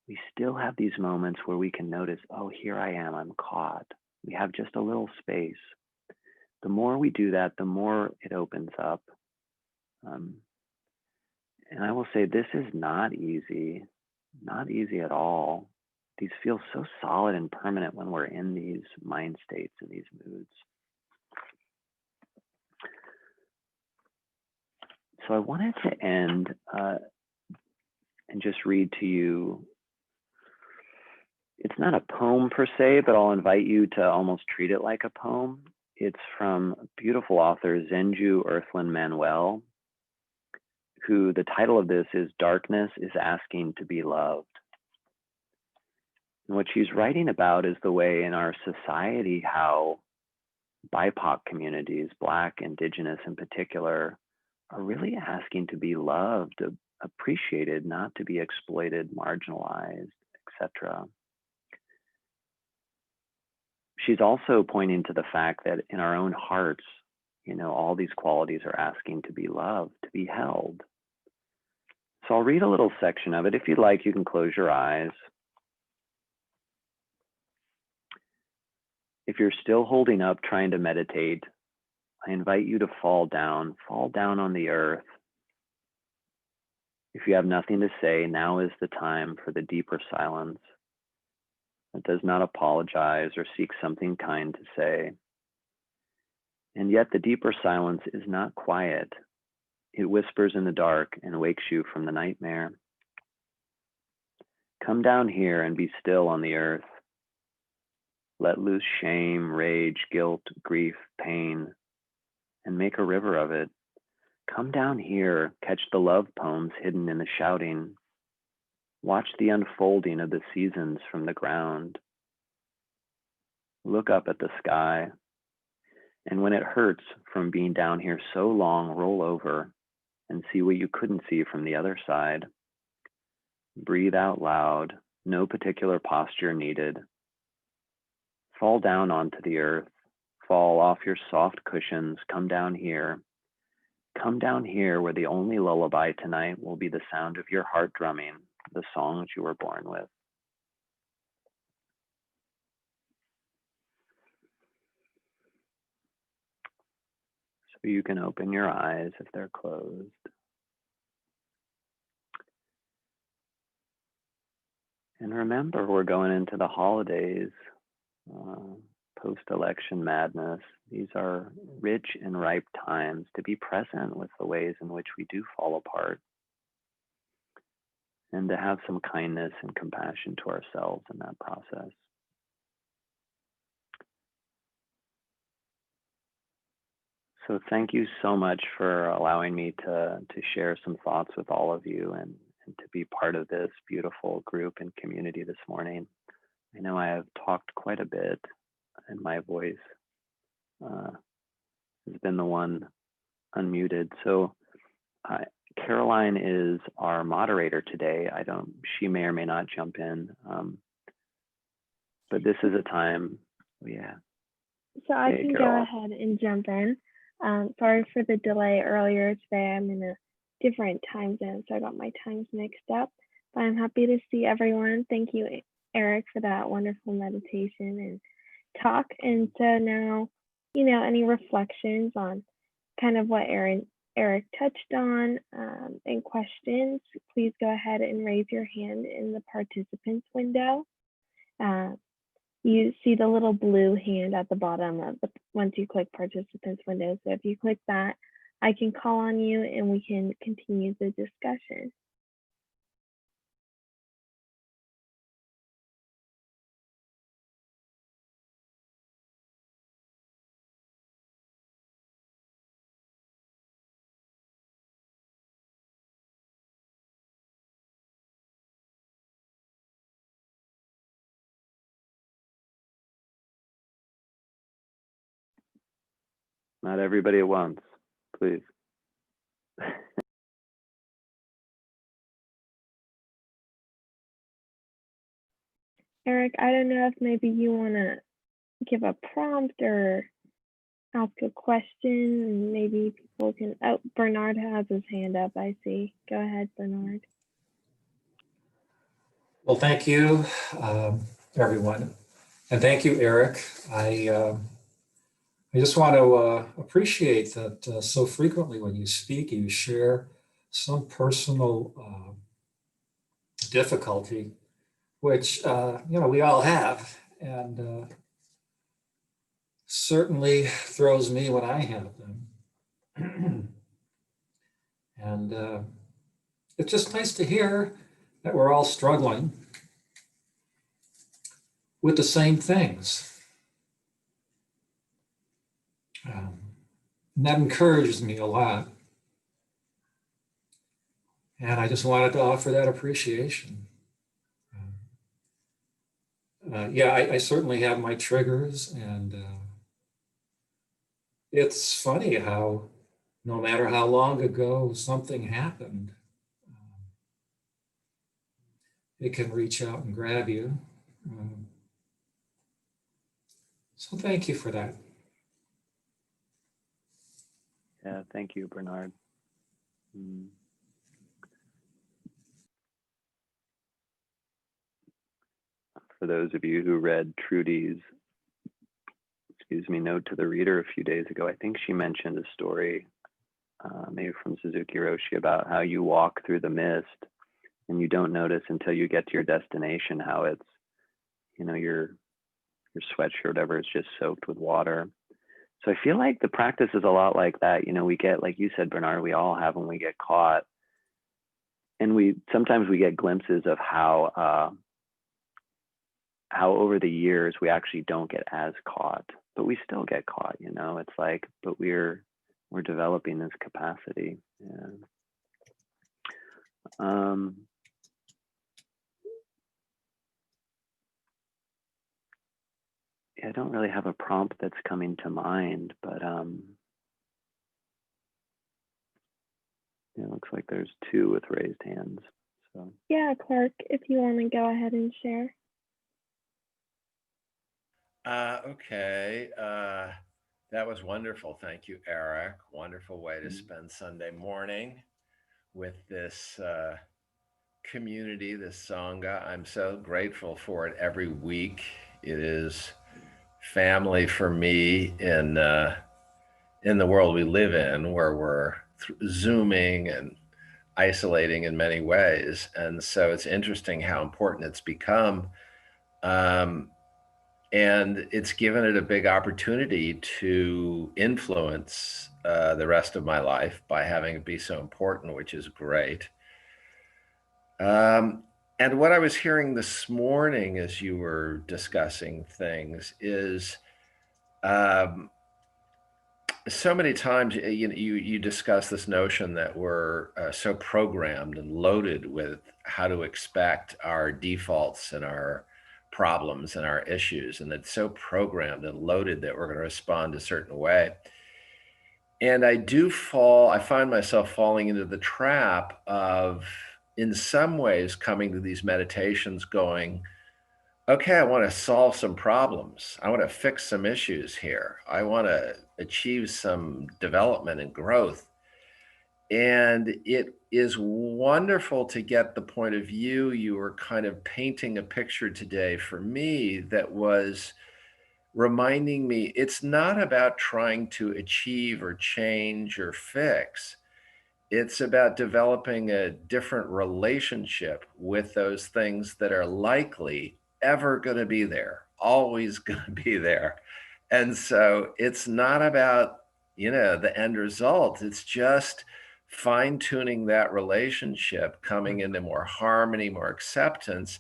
we still have these moments where we can notice, oh, here I am, I'm caught. We have just a little space. The more we do that, the more it opens up. And I will say this is not easy at all. these feel so solid and permanent when we're in these mind states and these moods. So I wanted to end and just read to you. It's not a poem per se, but I'll invite you to almost treat it like a poem. It's from beautiful author Zenju Earthlyn Manuel, who the title of this is Darkness is Asking to be Loved. And what she's writing about is the way in our society how BIPOC communities, Black, Indigenous in particular, are really asking to be loved, appreciated, not to be exploited, marginalized, etc. She's also pointing to the fact that in our own hearts, all these qualities are asking to be loved, to be held. So I'll read a little section of it. If you'd like, you can close your eyes. If you're still holding up trying to meditate, I invite you to fall down on the earth. If you have nothing to say, now is the time for the deeper silence that does not apologize or seek something kind to say. And yet the deeper silence is not quiet. It whispers in the dark and wakes you from the nightmare. Come down here and be still on the earth. Let loose shame, rage, guilt, grief, pain, and make a river of it. Come down here, catch the love poems hidden in the shouting. Watch the unfolding of the seasons from the ground. Look up at the sky. And when it hurts from being down here so long, roll over and see what you couldn't see from the other side. Breathe out loud, no particular posture needed. Fall down onto the earth. Fall off your soft cushions. Come down here. Come down here where the only lullaby tonight will be the sound of your heart drumming, the songs you were born with. So you can open your eyes if they're closed. And remember, we're going into the holidays, post-election madness. These are rich and ripe times to be present with the ways in which we do fall apart, and to have some kindness and compassion to ourselves in that process. So thank you so much for allowing me to share some thoughts with all of you and to be part of this beautiful group and community this morning. I know I have talked quite a bit, and my voice has been the one unmuted. So Caroline is our moderator today. She may or may not jump in, but this is a time, yeah. So I can go ahead and jump in. Sorry for the delay earlier today. I'm in a different time zone, so I got my times mixed up. But I'm happy to see everyone. Thank you, Eric, for that wonderful meditation and talk. And so now, any reflections on kind of what Eric touched on and questions, please go ahead and raise your hand in the participants window. You see the little blue hand at the bottom of once you click participants window. So if you click that, I can call on you and we can continue the discussion. Not everybody at once, please. Eric, I don't know if maybe you want to give a prompt or ask a question. Maybe people can, oh, Bernard has his hand up, I see. Go ahead, Bernard. Well, thank you, everyone. And thank you, Eric. I just want to appreciate that so frequently when you speak, you share some personal difficulty which, we all have, and certainly throws me when I have them. And it's just nice to hear that we're all struggling with the same things. And that encourages me a lot. And I just wanted to offer that appreciation. I certainly have my triggers, and it's funny how no matter how long ago something happened, it can reach out and grab you. So thank you for that. Yeah, thank you, Bernard. For those of you who read Trudy's, note to the reader a few days ago, I think she mentioned a story, maybe from Suzuki Roshi, about how you walk through the mist and you don't notice until you get to your destination how it's, your sweatshirt or whatever is just soaked with water. So I feel like the practice is a lot like that. We get, like you said, Bernard, we all have when we get caught. And sometimes we get glimpses of how over the years we actually don't get as caught, but we still get caught, it's like, but we're developing this capacity. I don't really have a prompt that's coming to mind, but it looks like there's two with raised hands. So yeah, Clark, if you want to go ahead and share. Okay. That was wonderful. Thank you, Eric. Wonderful way to spend Sunday morning with this community, this Sangha. I'm so grateful for it every week. It is family for me in the world we live in, where we're Zooming and isolating in many ways. And so it's interesting how important it's become. And it's given it a big opportunity to influence the rest of my life by having it be so important, which is great. And what I was hearing this morning as you were discussing things is so many times you discuss this notion that we're so programmed and loaded with how to expect our defaults and our problems and our issues, and it's so programmed and loaded that we're going to respond a certain way. And I find myself falling into the trap of, in some ways, coming to these meditations going, okay, I want to solve some problems. I want to fix some issues here. I want to achieve some development and growth. And it is wonderful to get the point of view. You were kind of painting a picture today for me that was reminding me it's not about trying to achieve or change or fix. It's about developing a different relationship with those things that are likely ever going to be there, always going to be there. And so it's not about, the end result. It's just fine tuning that relationship, coming into more harmony, more acceptance.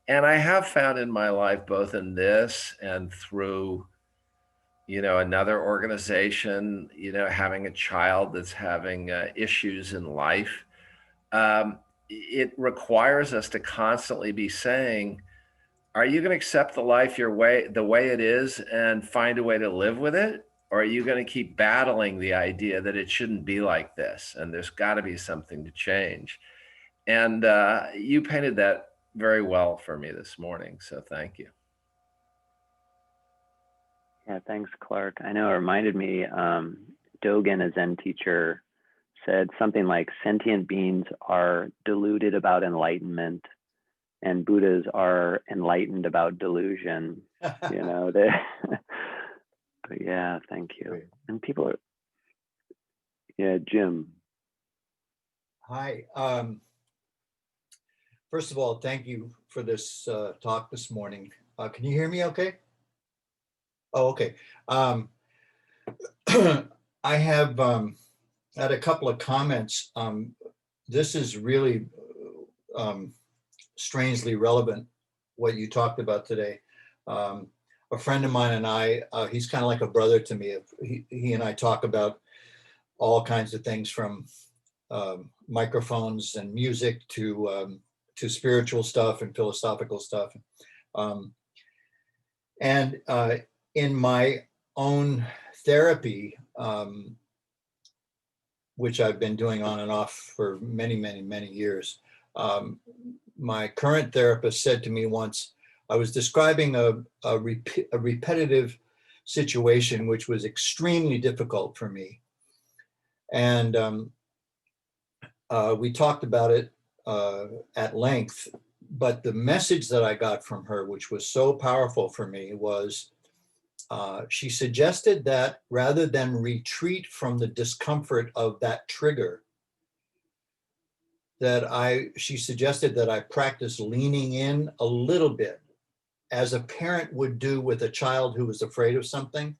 And I have found in my life, both in this and through another organization, having a child that's having issues in life, it requires us to constantly be saying, are you going to accept the life the way it is and find a way to live with it? Or are you going to keep battling the idea that it shouldn't be like this and there's got to be something to change? And you painted that very well for me this morning. So thank you. Yeah, thanks, Clark. I know it reminded me, Dogen, a Zen teacher, said something like sentient beings are deluded about enlightenment and Buddhas are enlightened about delusion. But yeah, thank you. Great. And people are, yeah, Jim. Hi. First of all, thank you for this talk this morning. Can you hear me okay? Oh, okay. I have had a couple of comments. This is really strangely relevant, what you talked about today. A friend of mine and I, he's kind of like a brother to me. He and I talk about all kinds of things, from microphones and music to spiritual stuff and philosophical stuff. And in my own therapy, which I've been doing on and off for many, many, many years, my current therapist said to me once, I was describing a repetitive situation which was extremely difficult for me. And we talked about it at length, but the message that I got from her, which was so powerful for me, was she suggested that rather than retreat from the discomfort of that trigger, she suggested that I practice leaning in a little bit, as a parent would do with a child who was afraid of something.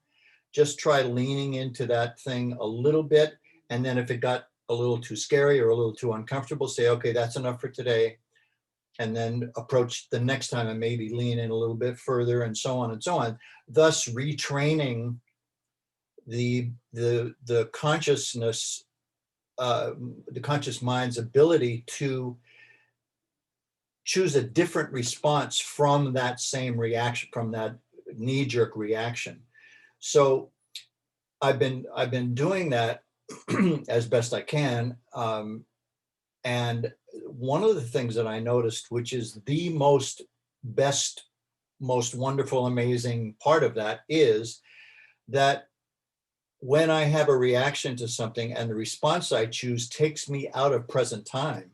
Just try leaning into that thing a little bit. And then if it got a little too scary or a little too uncomfortable, say, okay, that's enough for today. And then approach the next time and maybe lean in a little bit further, and so on and so on. Thus retraining the consciousness, the conscious mind's ability to choose a different response from that same reaction, from that knee-jerk reaction. So I've been doing that as best I can. And one of the things that I noticed, which is the most wonderful, amazing part of that, is that when I have a reaction to something and the response I choose takes me out of present time,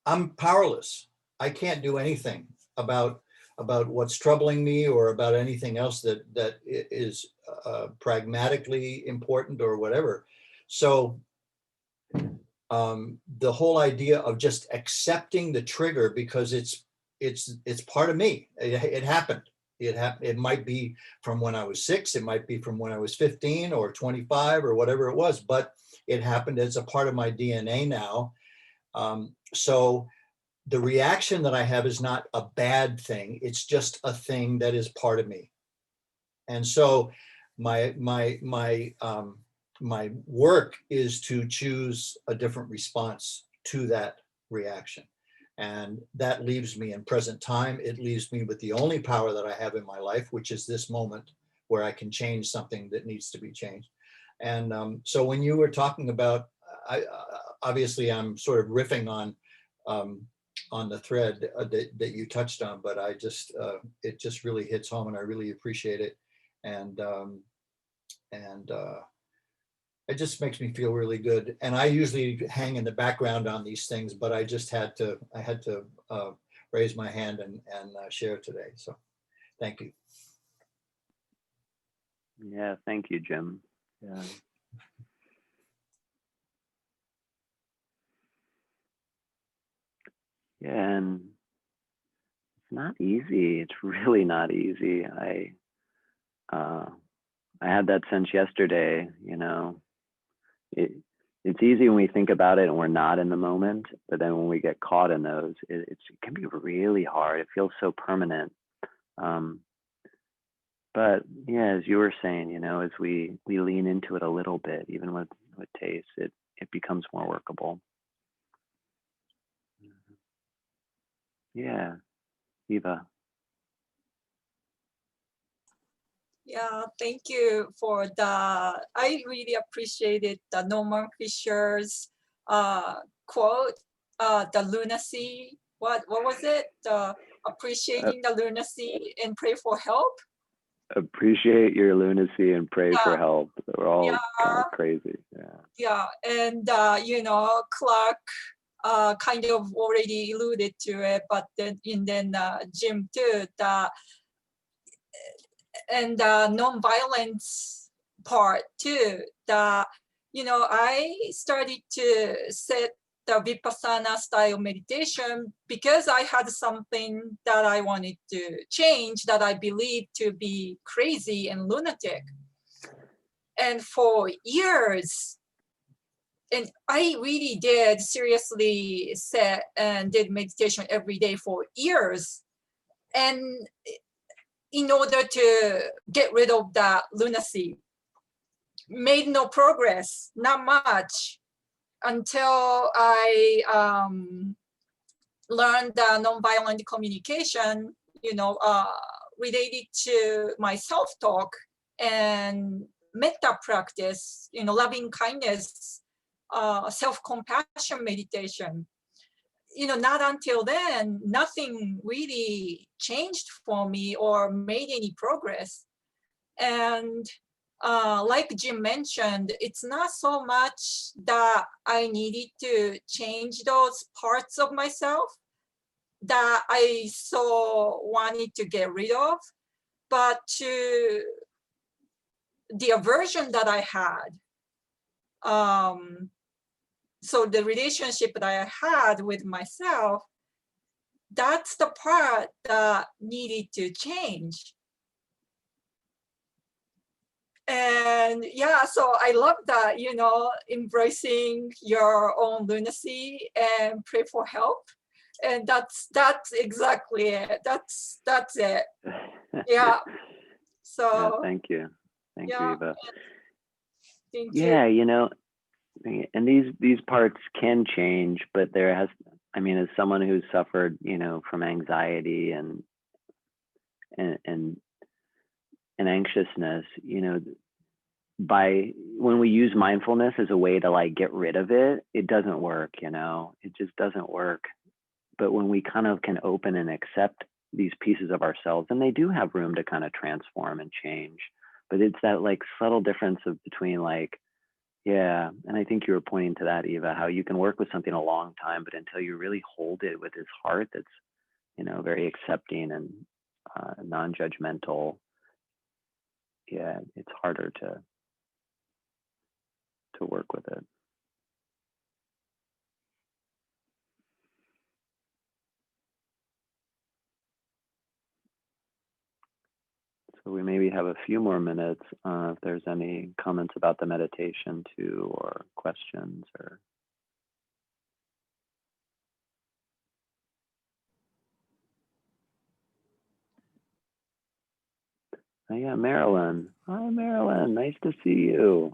I'm powerless. I can't do anything about what's troubling me or about anything else that is pragmatically important or whatever. So the whole idea of just accepting the trigger because it's part of me. It happened. It might be from when I was 6, it might be from when I was 15 or 25 or whatever it was, but it happened. It's a part of my DNA now. So the reaction that I have is not a bad thing. It's just a thing that is part of me. And so my work is to choose a different response to that reaction. And that leaves me in present time. It leaves me with the only power that I have in my life, which is this moment where I can change something that needs to be changed. And so when you were talking about, obviously I'm sort of riffing on the thread that you touched on, but it just really hits home, and I really appreciate it. And it just makes me feel really good. And I usually hang in the background on these things, but I had to raise my hand and share today. So thank you. Yeah, thank you, Jim. Yeah. Yeah, and it's not easy. It's really not easy. I had that sense yesterday, it's easy when we think about it and we're not in the moment, but then when we get caught in those, it can be really hard. It feels so permanent. But yeah, as you were saying, as we lean into it a little bit, even with taste, it becomes more workable. Yeah, Eva. Yeah, thank you for the, I really appreciated the Norman Fisher's quote, the lunacy. What was it? Appreciating the lunacy and pray for help. Appreciate your lunacy and pray for help. We're all kind of crazy. Yeah, and Clark kind of already alluded to it, but then Jim too. And the non-violence part too. I started to set the Vipassana style meditation because I had something that I wanted to change that I believed to be crazy and lunatic. And for years, and I really did seriously sit and did meditation every day for years. And in order to get rid of that lunacy, made no progress, not much, until I learned nonviolent communication, related to my self-talk and metta practice, loving kindness, self-compassion meditation. Not until then, nothing really changed for me or made any progress. And like Jim mentioned, it's not so much that I needed to change those parts of myself that I so wanted to get rid of, but to the aversion that I had. So the relationship that I had with myself, that's the part that needed to change. And yeah, so I love that, embracing your own lunacy and pray for help. And that's exactly it. That's it. Yeah. So yeah, thank you. Thank you, Eva. Thank yeah, you. And these parts can change, but there has, as someone who's suffered, from anxiety and anxiousness, when we use mindfulness as a way to like get rid of it, it doesn't work, it just doesn't work. But when we kind of can open and accept these pieces of ourselves, and they do have room to kind of transform and change, but it's that like subtle difference between like, yeah, and I think you were pointing to that, Eva, how you can work with something a long time, but until you really hold it with this heart that's, very accepting and non-judgmental, yeah, it's harder to work with it. So we maybe have a few more minutes if there's any comments about the meditation too, or questions or. Oh, yeah, Marilyn. Hi, Marilyn. Nice to see you.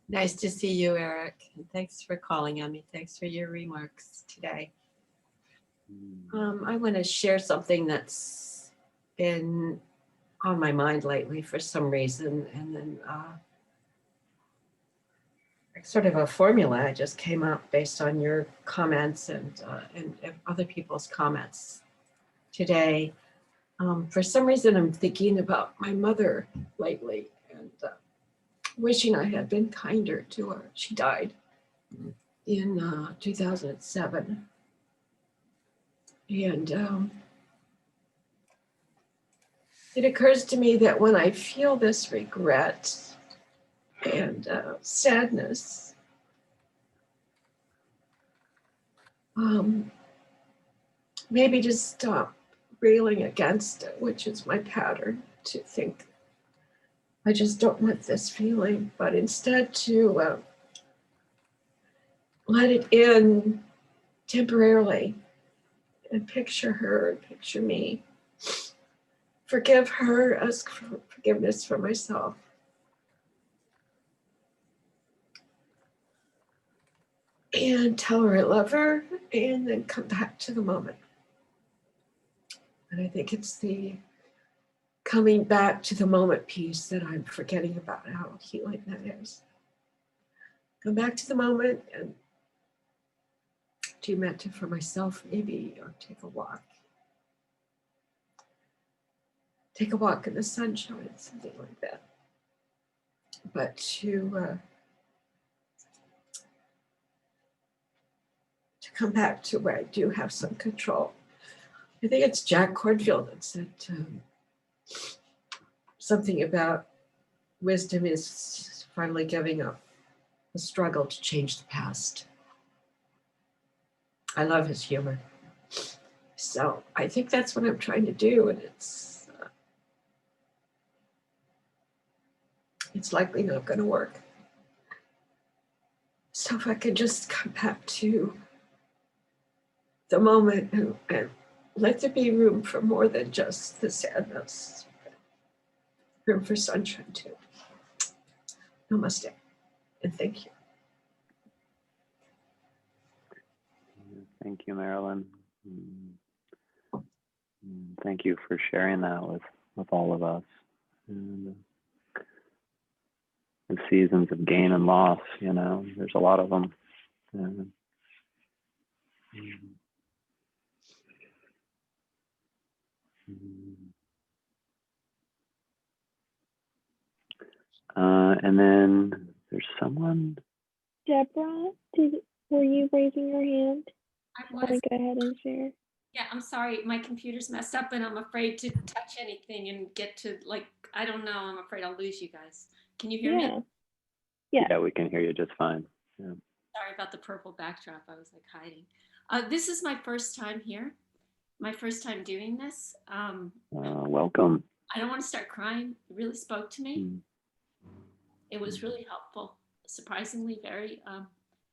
Nice to see you, Eric. And thanks for calling on me. Thanks for your remarks today. I want to share something that's been on my mind lately for some reason, and then sort of a formula I just came up based on your comments and other people's comments today. For some reason, I'm thinking about my mother lately and wishing I had been kinder to her. She died in 2007. And it occurs to me that when I feel this regret and sadness, maybe just stop railing against it, which is my pattern, to think I just don't want this feeling, but instead to let it in temporarily and picture her and picture me. Forgive her, ask for forgiveness for myself. And tell her I love her, and then come back to the moment. And I think it's the coming back to the moment piece that I'm forgetting about, how healing that is. Come back to the moment and do metta for myself, maybe, or take a walk. Take a walk in the sunshine, something like that. But to come back to where I do have some control. I think it's Jack Cornfield that said something about wisdom is finally giving up the struggle to change the past. I love his humor. So I think that's what I'm trying to do, and it's likely not going to work. So if I could just come back to the moment and let there be room for more than just the sadness, room for sunshine too. Namaste, and thank you. Thank you, Marilyn. Thank you for sharing that with all of us. And the seasons of gain and loss, you know, there's a lot of them. And then there's someone. Deborah, were you raising your hand? I want was. to go ahead and share? Yeah, I'm sorry. My computer's messed up and I'm afraid to touch anything and get to, like, I don't know. I'm afraid I'll lose you guys. Can you hear me? Yeah, we can hear you just fine. Yeah. Sorry about the purple backdrop. I was like hiding. This is my first time here. My first time doing this. Welcome. I don't want to start crying. It really spoke to me. It was really helpful. Surprisingly, very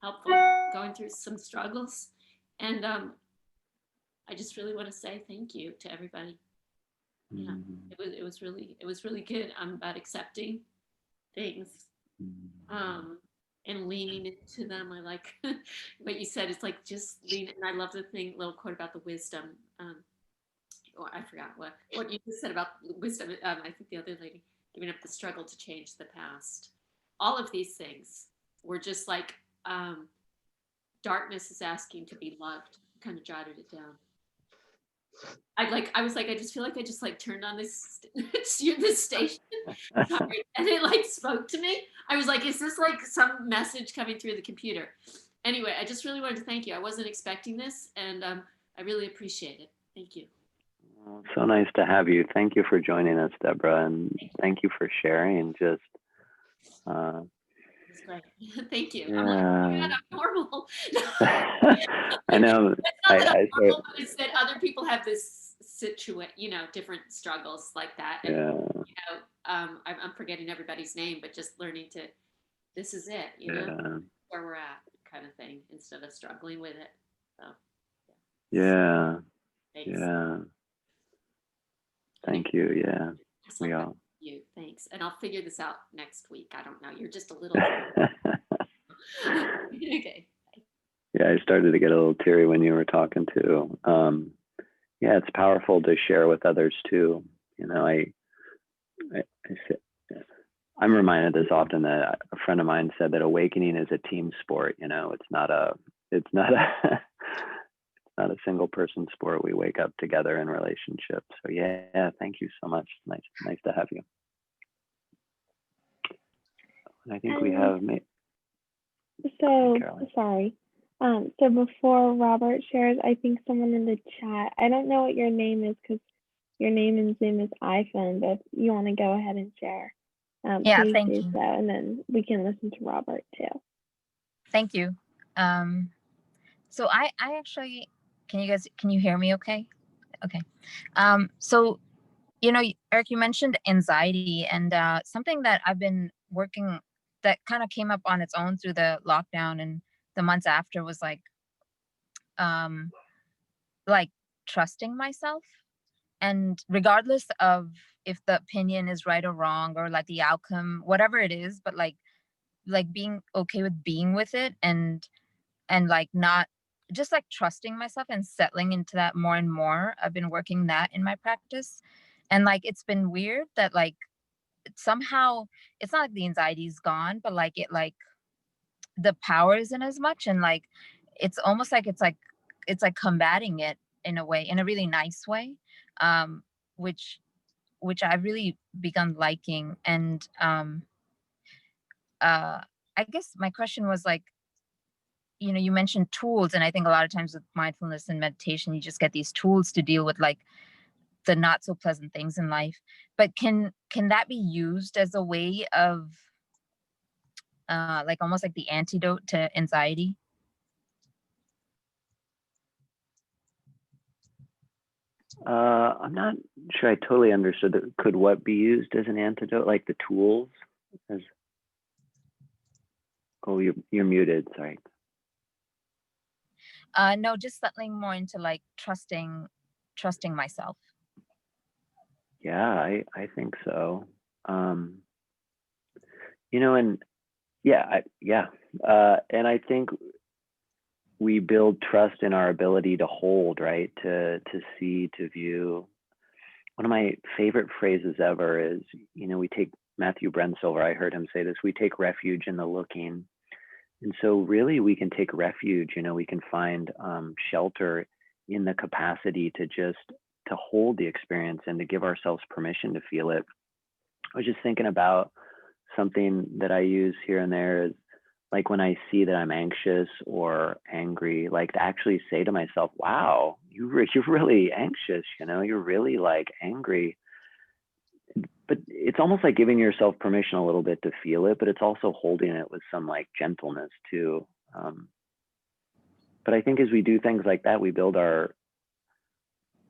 helpful. Going through some struggles. And I just really want to say thank you to everybody. Yeah, it was really good. About accepting things and leaning into them. I like what you said. It's like just lean. And I love the little quote about the wisdom. I forgot what you just said about wisdom. I think the other lady, giving up the struggle to change the past. All of these things were just like darkness is asking to be loved. Kind of jotted it down. I was like, I just feel like I just like turned on this station. Sorry. And it like spoke to me. I was like, is this like some message coming through the computer? Anyway, I just really wanted to thank you. I wasn't expecting this, and I really appreciate it. Thank you. So nice to have you. Thank you for joining us, Deborah, and thank you for sharing. Just That's great. Thank you. Yeah. I'm like, oh my God, I'm normal. I know. It's not that I'm normal, but it's that other people have this different struggles like that. And, I'm forgetting everybody's name, but just learning to, this is it, where we're at kind of thing, instead of struggling with it. So, yeah. Thanks. Yeah. Thank you. Yeah. We all. You. Thanks. And I'll figure this out next week. I don't know. You're just a little. Okay. Yeah, I started to get a little teary when you were talking too. Yeah, it's powerful to share with others too. You know, I'm reminded this often that a friend of mine said that awakening is a team sport. You know, it's not a single person sport. We wake up together in relationships. So yeah, thank you so much. Nice to have you. And I think we have. So sorry. So before Robert shares, I think someone in the chat, I don't know what your name is because your name in Zoom is iPhone, but if you want to go ahead and share, please thank do you. so, and then we can listen to Robert too. Thank you. So I actually, can you hear me okay? Okay. So, Eric, you mentioned anxiety, and something that I've been working that kind of came up on its own through the lockdown and the months after was like trusting myself, and regardless of if the opinion is right or wrong, or like the outcome, whatever it is, but like being okay with being with it, and like not just like trusting myself and settling into that more and more. I've been working that in my practice, and like it's been weird that like somehow it's not like the anxiety is gone, but like it like the power isn't as much, and like it's almost like it's like combating it in a way, in a really nice way, which I've really begun liking. And I guess my question was like, you mentioned tools, and I think a lot of times with mindfulness and meditation, you just get these tools to deal with like the not so pleasant things in life. But can that be used as a way of like almost like the antidote to anxiety? I'm not sure I totally understood that. Could what be used as an antidote, like the tools? As, oh, you're muted, sorry. No, just settling more into like trusting myself. Yeah, I think so. You know, and yeah, and I think we build trust in our ability to hold, right? To see, to view. One of my favorite phrases ever is, you know, we take Matthew Brensilver, I heard him say this, we take refuge in the looking. And so really we can take refuge, you know, we can find shelter in the capacity to hold the experience and to give ourselves permission to feel it. I was just thinking about something that I use here and there is like when I see that I'm anxious or angry, like to actually say to myself, wow, you're really anxious, you know, you're really like angry. But it's almost like giving yourself permission a little bit to feel it, but it's also holding it with some like gentleness too. But I think as we do things like that, we build our,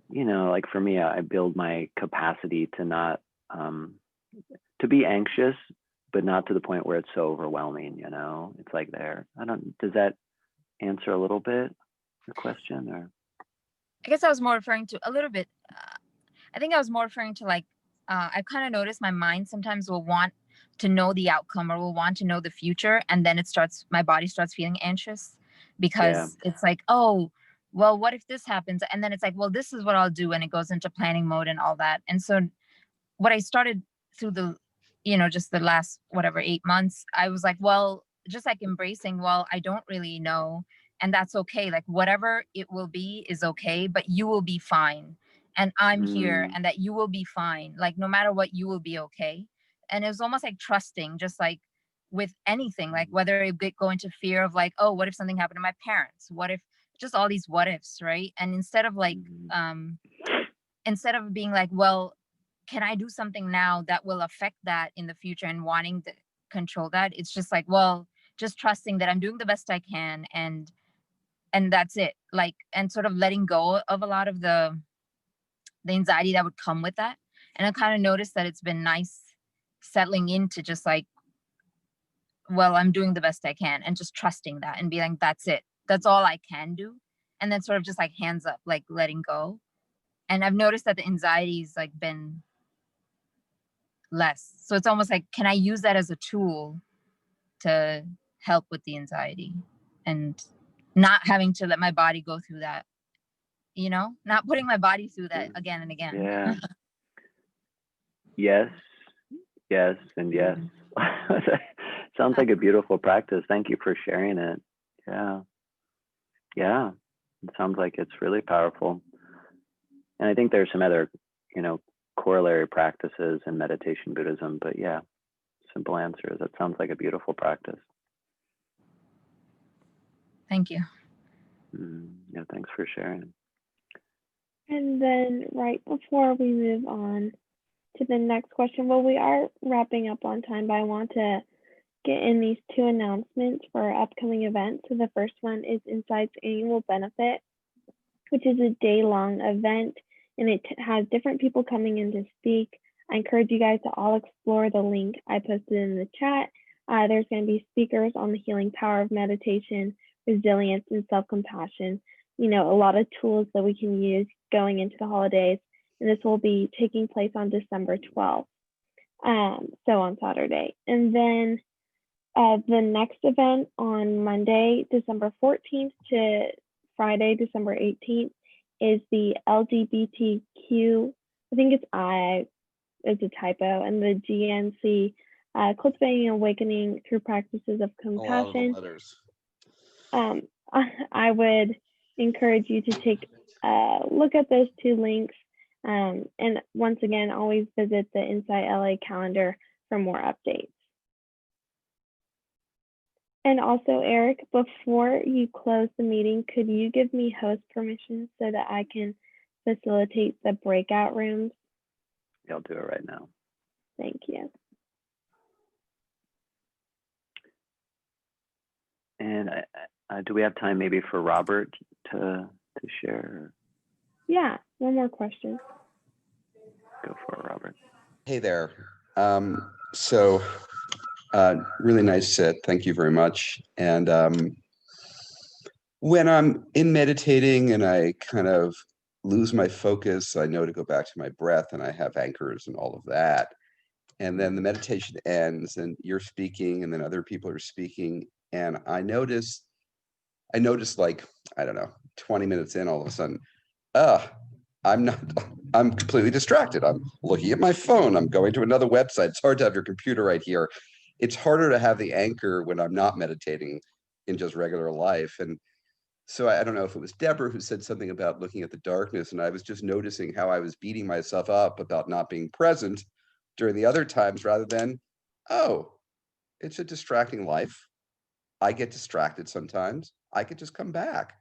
you know, like for me, I build my capacity to not, to be anxious, but not to the point where it's so overwhelming, you know, it's like there. Does that answer a little bit the question or? I guess I was more referring to a little bit. I think I was more referring to like, I kind of noticed my mind sometimes will want to know the outcome or will want to know the future. And then my body starts feeling anxious because it's like, oh, well, what if this happens? And then it's like, well, this is what I'll do. And it goes into planning mode and all that. And so what I started through the, you know, just the last, 8 months, I was like, well, just like embracing, well, I don't really know. And that's okay. Like whatever it will be is okay, but you will be fine. And I'm here and that you will be fine. Like no matter what, you will be okay. And it was almost like trusting, just like with anything, like whether it go into fear of like, oh, what if something happened to my parents? What if just all these what ifs, right? And instead of like, instead of being like, well, can I do something now that will affect that in the future and wanting to control that? It's just like, well, just trusting that I'm doing the best I can and that's it. Like, and sort of letting go of a lot of the anxiety that would come with that. And I kind of noticed that it's been nice settling into just like, well, I'm doing the best I can and just trusting that and being like, that's it. That's all I can do. And then sort of just like hands up, like letting go. And I've noticed that the anxiety's like been less. So it's almost like, can I use that as a tool to help with the anxiety and not having to let my body go through that, you know, not putting my body through that again and again. Yeah. Yes, and yes. Sounds like a beautiful practice. Thank you for sharing it. Yeah. It sounds like it's really powerful. And I think there's some other, you know, corollary practices in meditation Buddhism, but yeah, simple answer is that sounds like a beautiful practice. Thank you. Yeah, thanks for sharing. And then right before we move on to the next question, well, we are wrapping up on time, but I want to get in these two announcements for our upcoming events. So the first one is Insight's annual benefit, which is a day-long event, and it has different people coming in to speak. I encourage you guys to all explore the link I posted in the chat. There's going to be speakers on the healing power of meditation, resilience, and self-compassion. You know, a lot of tools that we can use going into the holidays, and this will be taking place on December 12th, so on Saturday. And then the next event on Monday, December 14th to Friday, December 18th, is the LGBTQ, I think it's a typo, and the GNC, Cultivating Awakening Through Practices of Compassion. I would encourage you to take a look at those two links. And once again, always visit the InsightLA calendar for more updates. And also, Eric, before you close the meeting, could you give me host permission so that I can facilitate the breakout rooms? Yeah, I'll do it right now. Thank you. And do we have time maybe for Robert to share? Yeah, one more question. Go for it, Robert. Hey there. So really nice set. Thank you very much. And when I'm in meditating and I kind of lose my focus, I know to go back to my breath, and I have anchors and all of that. And then the meditation ends and you're speaking and then other people are speaking. And I notice like, I don't know, 20 minutes in, all of a sudden, I'm completely distracted. I'm looking at my phone. I'm going to another website. It's hard to have your computer right here. It's harder to have the anchor when I'm not meditating in just regular life. And so I don't know if it was Deborah who said something about looking at the darkness. And I was just noticing how I was beating myself up about not being present during the other times rather than, oh, it's a distracting life. I get distracted sometimes. I could just come back.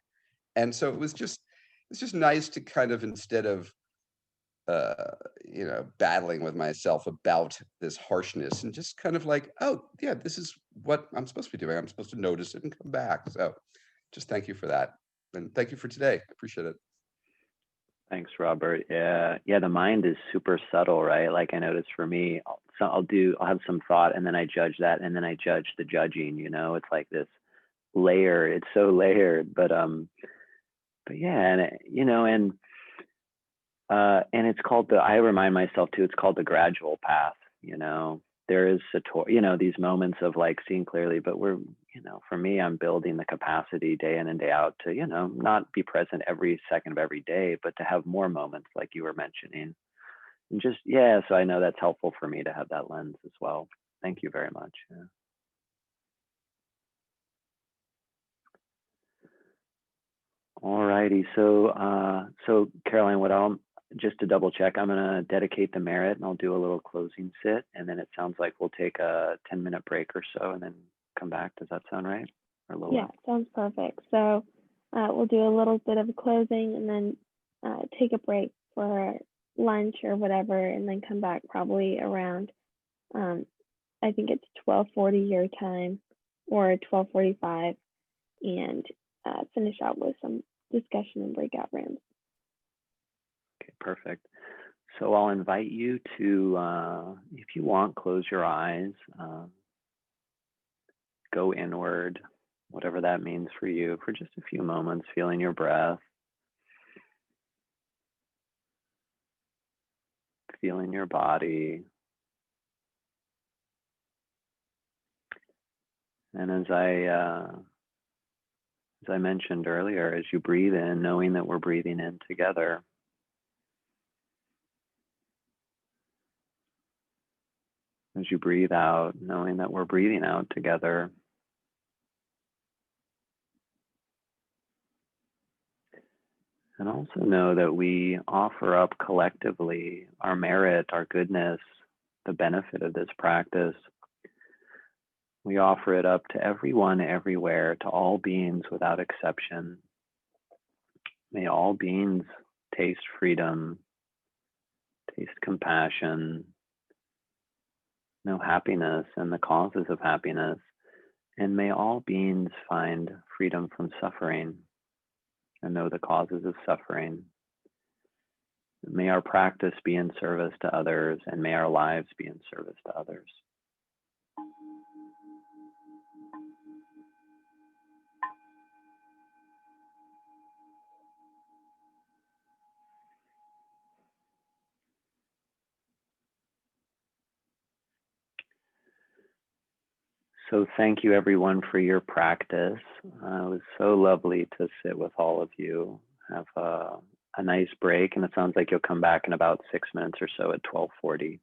And so it's just nice to kind of, instead of battling with myself about this harshness, and just kind of like, oh yeah, this is what I'm supposed to be doing. I'm supposed to notice it and come back. So just thank you for that. And thank you for today. I appreciate it. Thanks, Robert. Yeah, the mind is super subtle, right? Like I noticed for me, I'll have some thought and then I judge that, and then I judge the judging, it's like this layer. It's so layered, but yeah, and it's called I remind myself too, it's called the gradual path. There is these moments of like seeing clearly, but for me, I'm building the capacity day in and day out to, not be present every second of every day, but to have more moments like you were mentioning. And just, yeah, so I know that's helpful for me to have that lens as well. Thank you very much. Yeah. All righty. So Caroline, just to double check, I'm going to dedicate the merit and I'll do a little closing sit. And then it sounds like we'll take a 10-minute break or so and then come back. Does that sound right? Or a little Yeah, sounds perfect. So we'll do a little bit of a closing and then take a break for lunch or whatever, and then come back probably around, I think it's 12:40 your time or 12:45, and finish out with some discussion and breakout rooms. Okay, perfect. So I'll invite you to, if you want, close your eyes, go inward, whatever that means for you, for just a few moments, feeling your breath, feeling your body. And as I mentioned earlier, as you breathe in, knowing that we're breathing in together. As you breathe out, knowing that we're breathing out together. And also know that we offer up collectively our merit, our goodness, the benefit of this practice. We offer it up to everyone, everywhere, to all beings without exception. May all beings taste freedom, taste compassion, know happiness and the causes of happiness, and may all beings find freedom from suffering and know the causes of suffering. May our practice be in service to others, and may our lives be in service to others. So thank you everyone for your practice. It was so lovely to sit with all of you. Have a nice break, and it sounds like you'll come back in about 6 minutes or so at 12:40.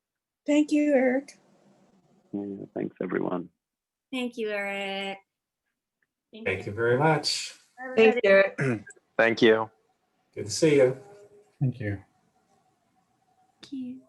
Thank you, Eric. Yeah, thanks everyone. Thank you, Eric. Thank you very much. Thank you, Eric. Thank you. Good to see you. Thank you. Thank you.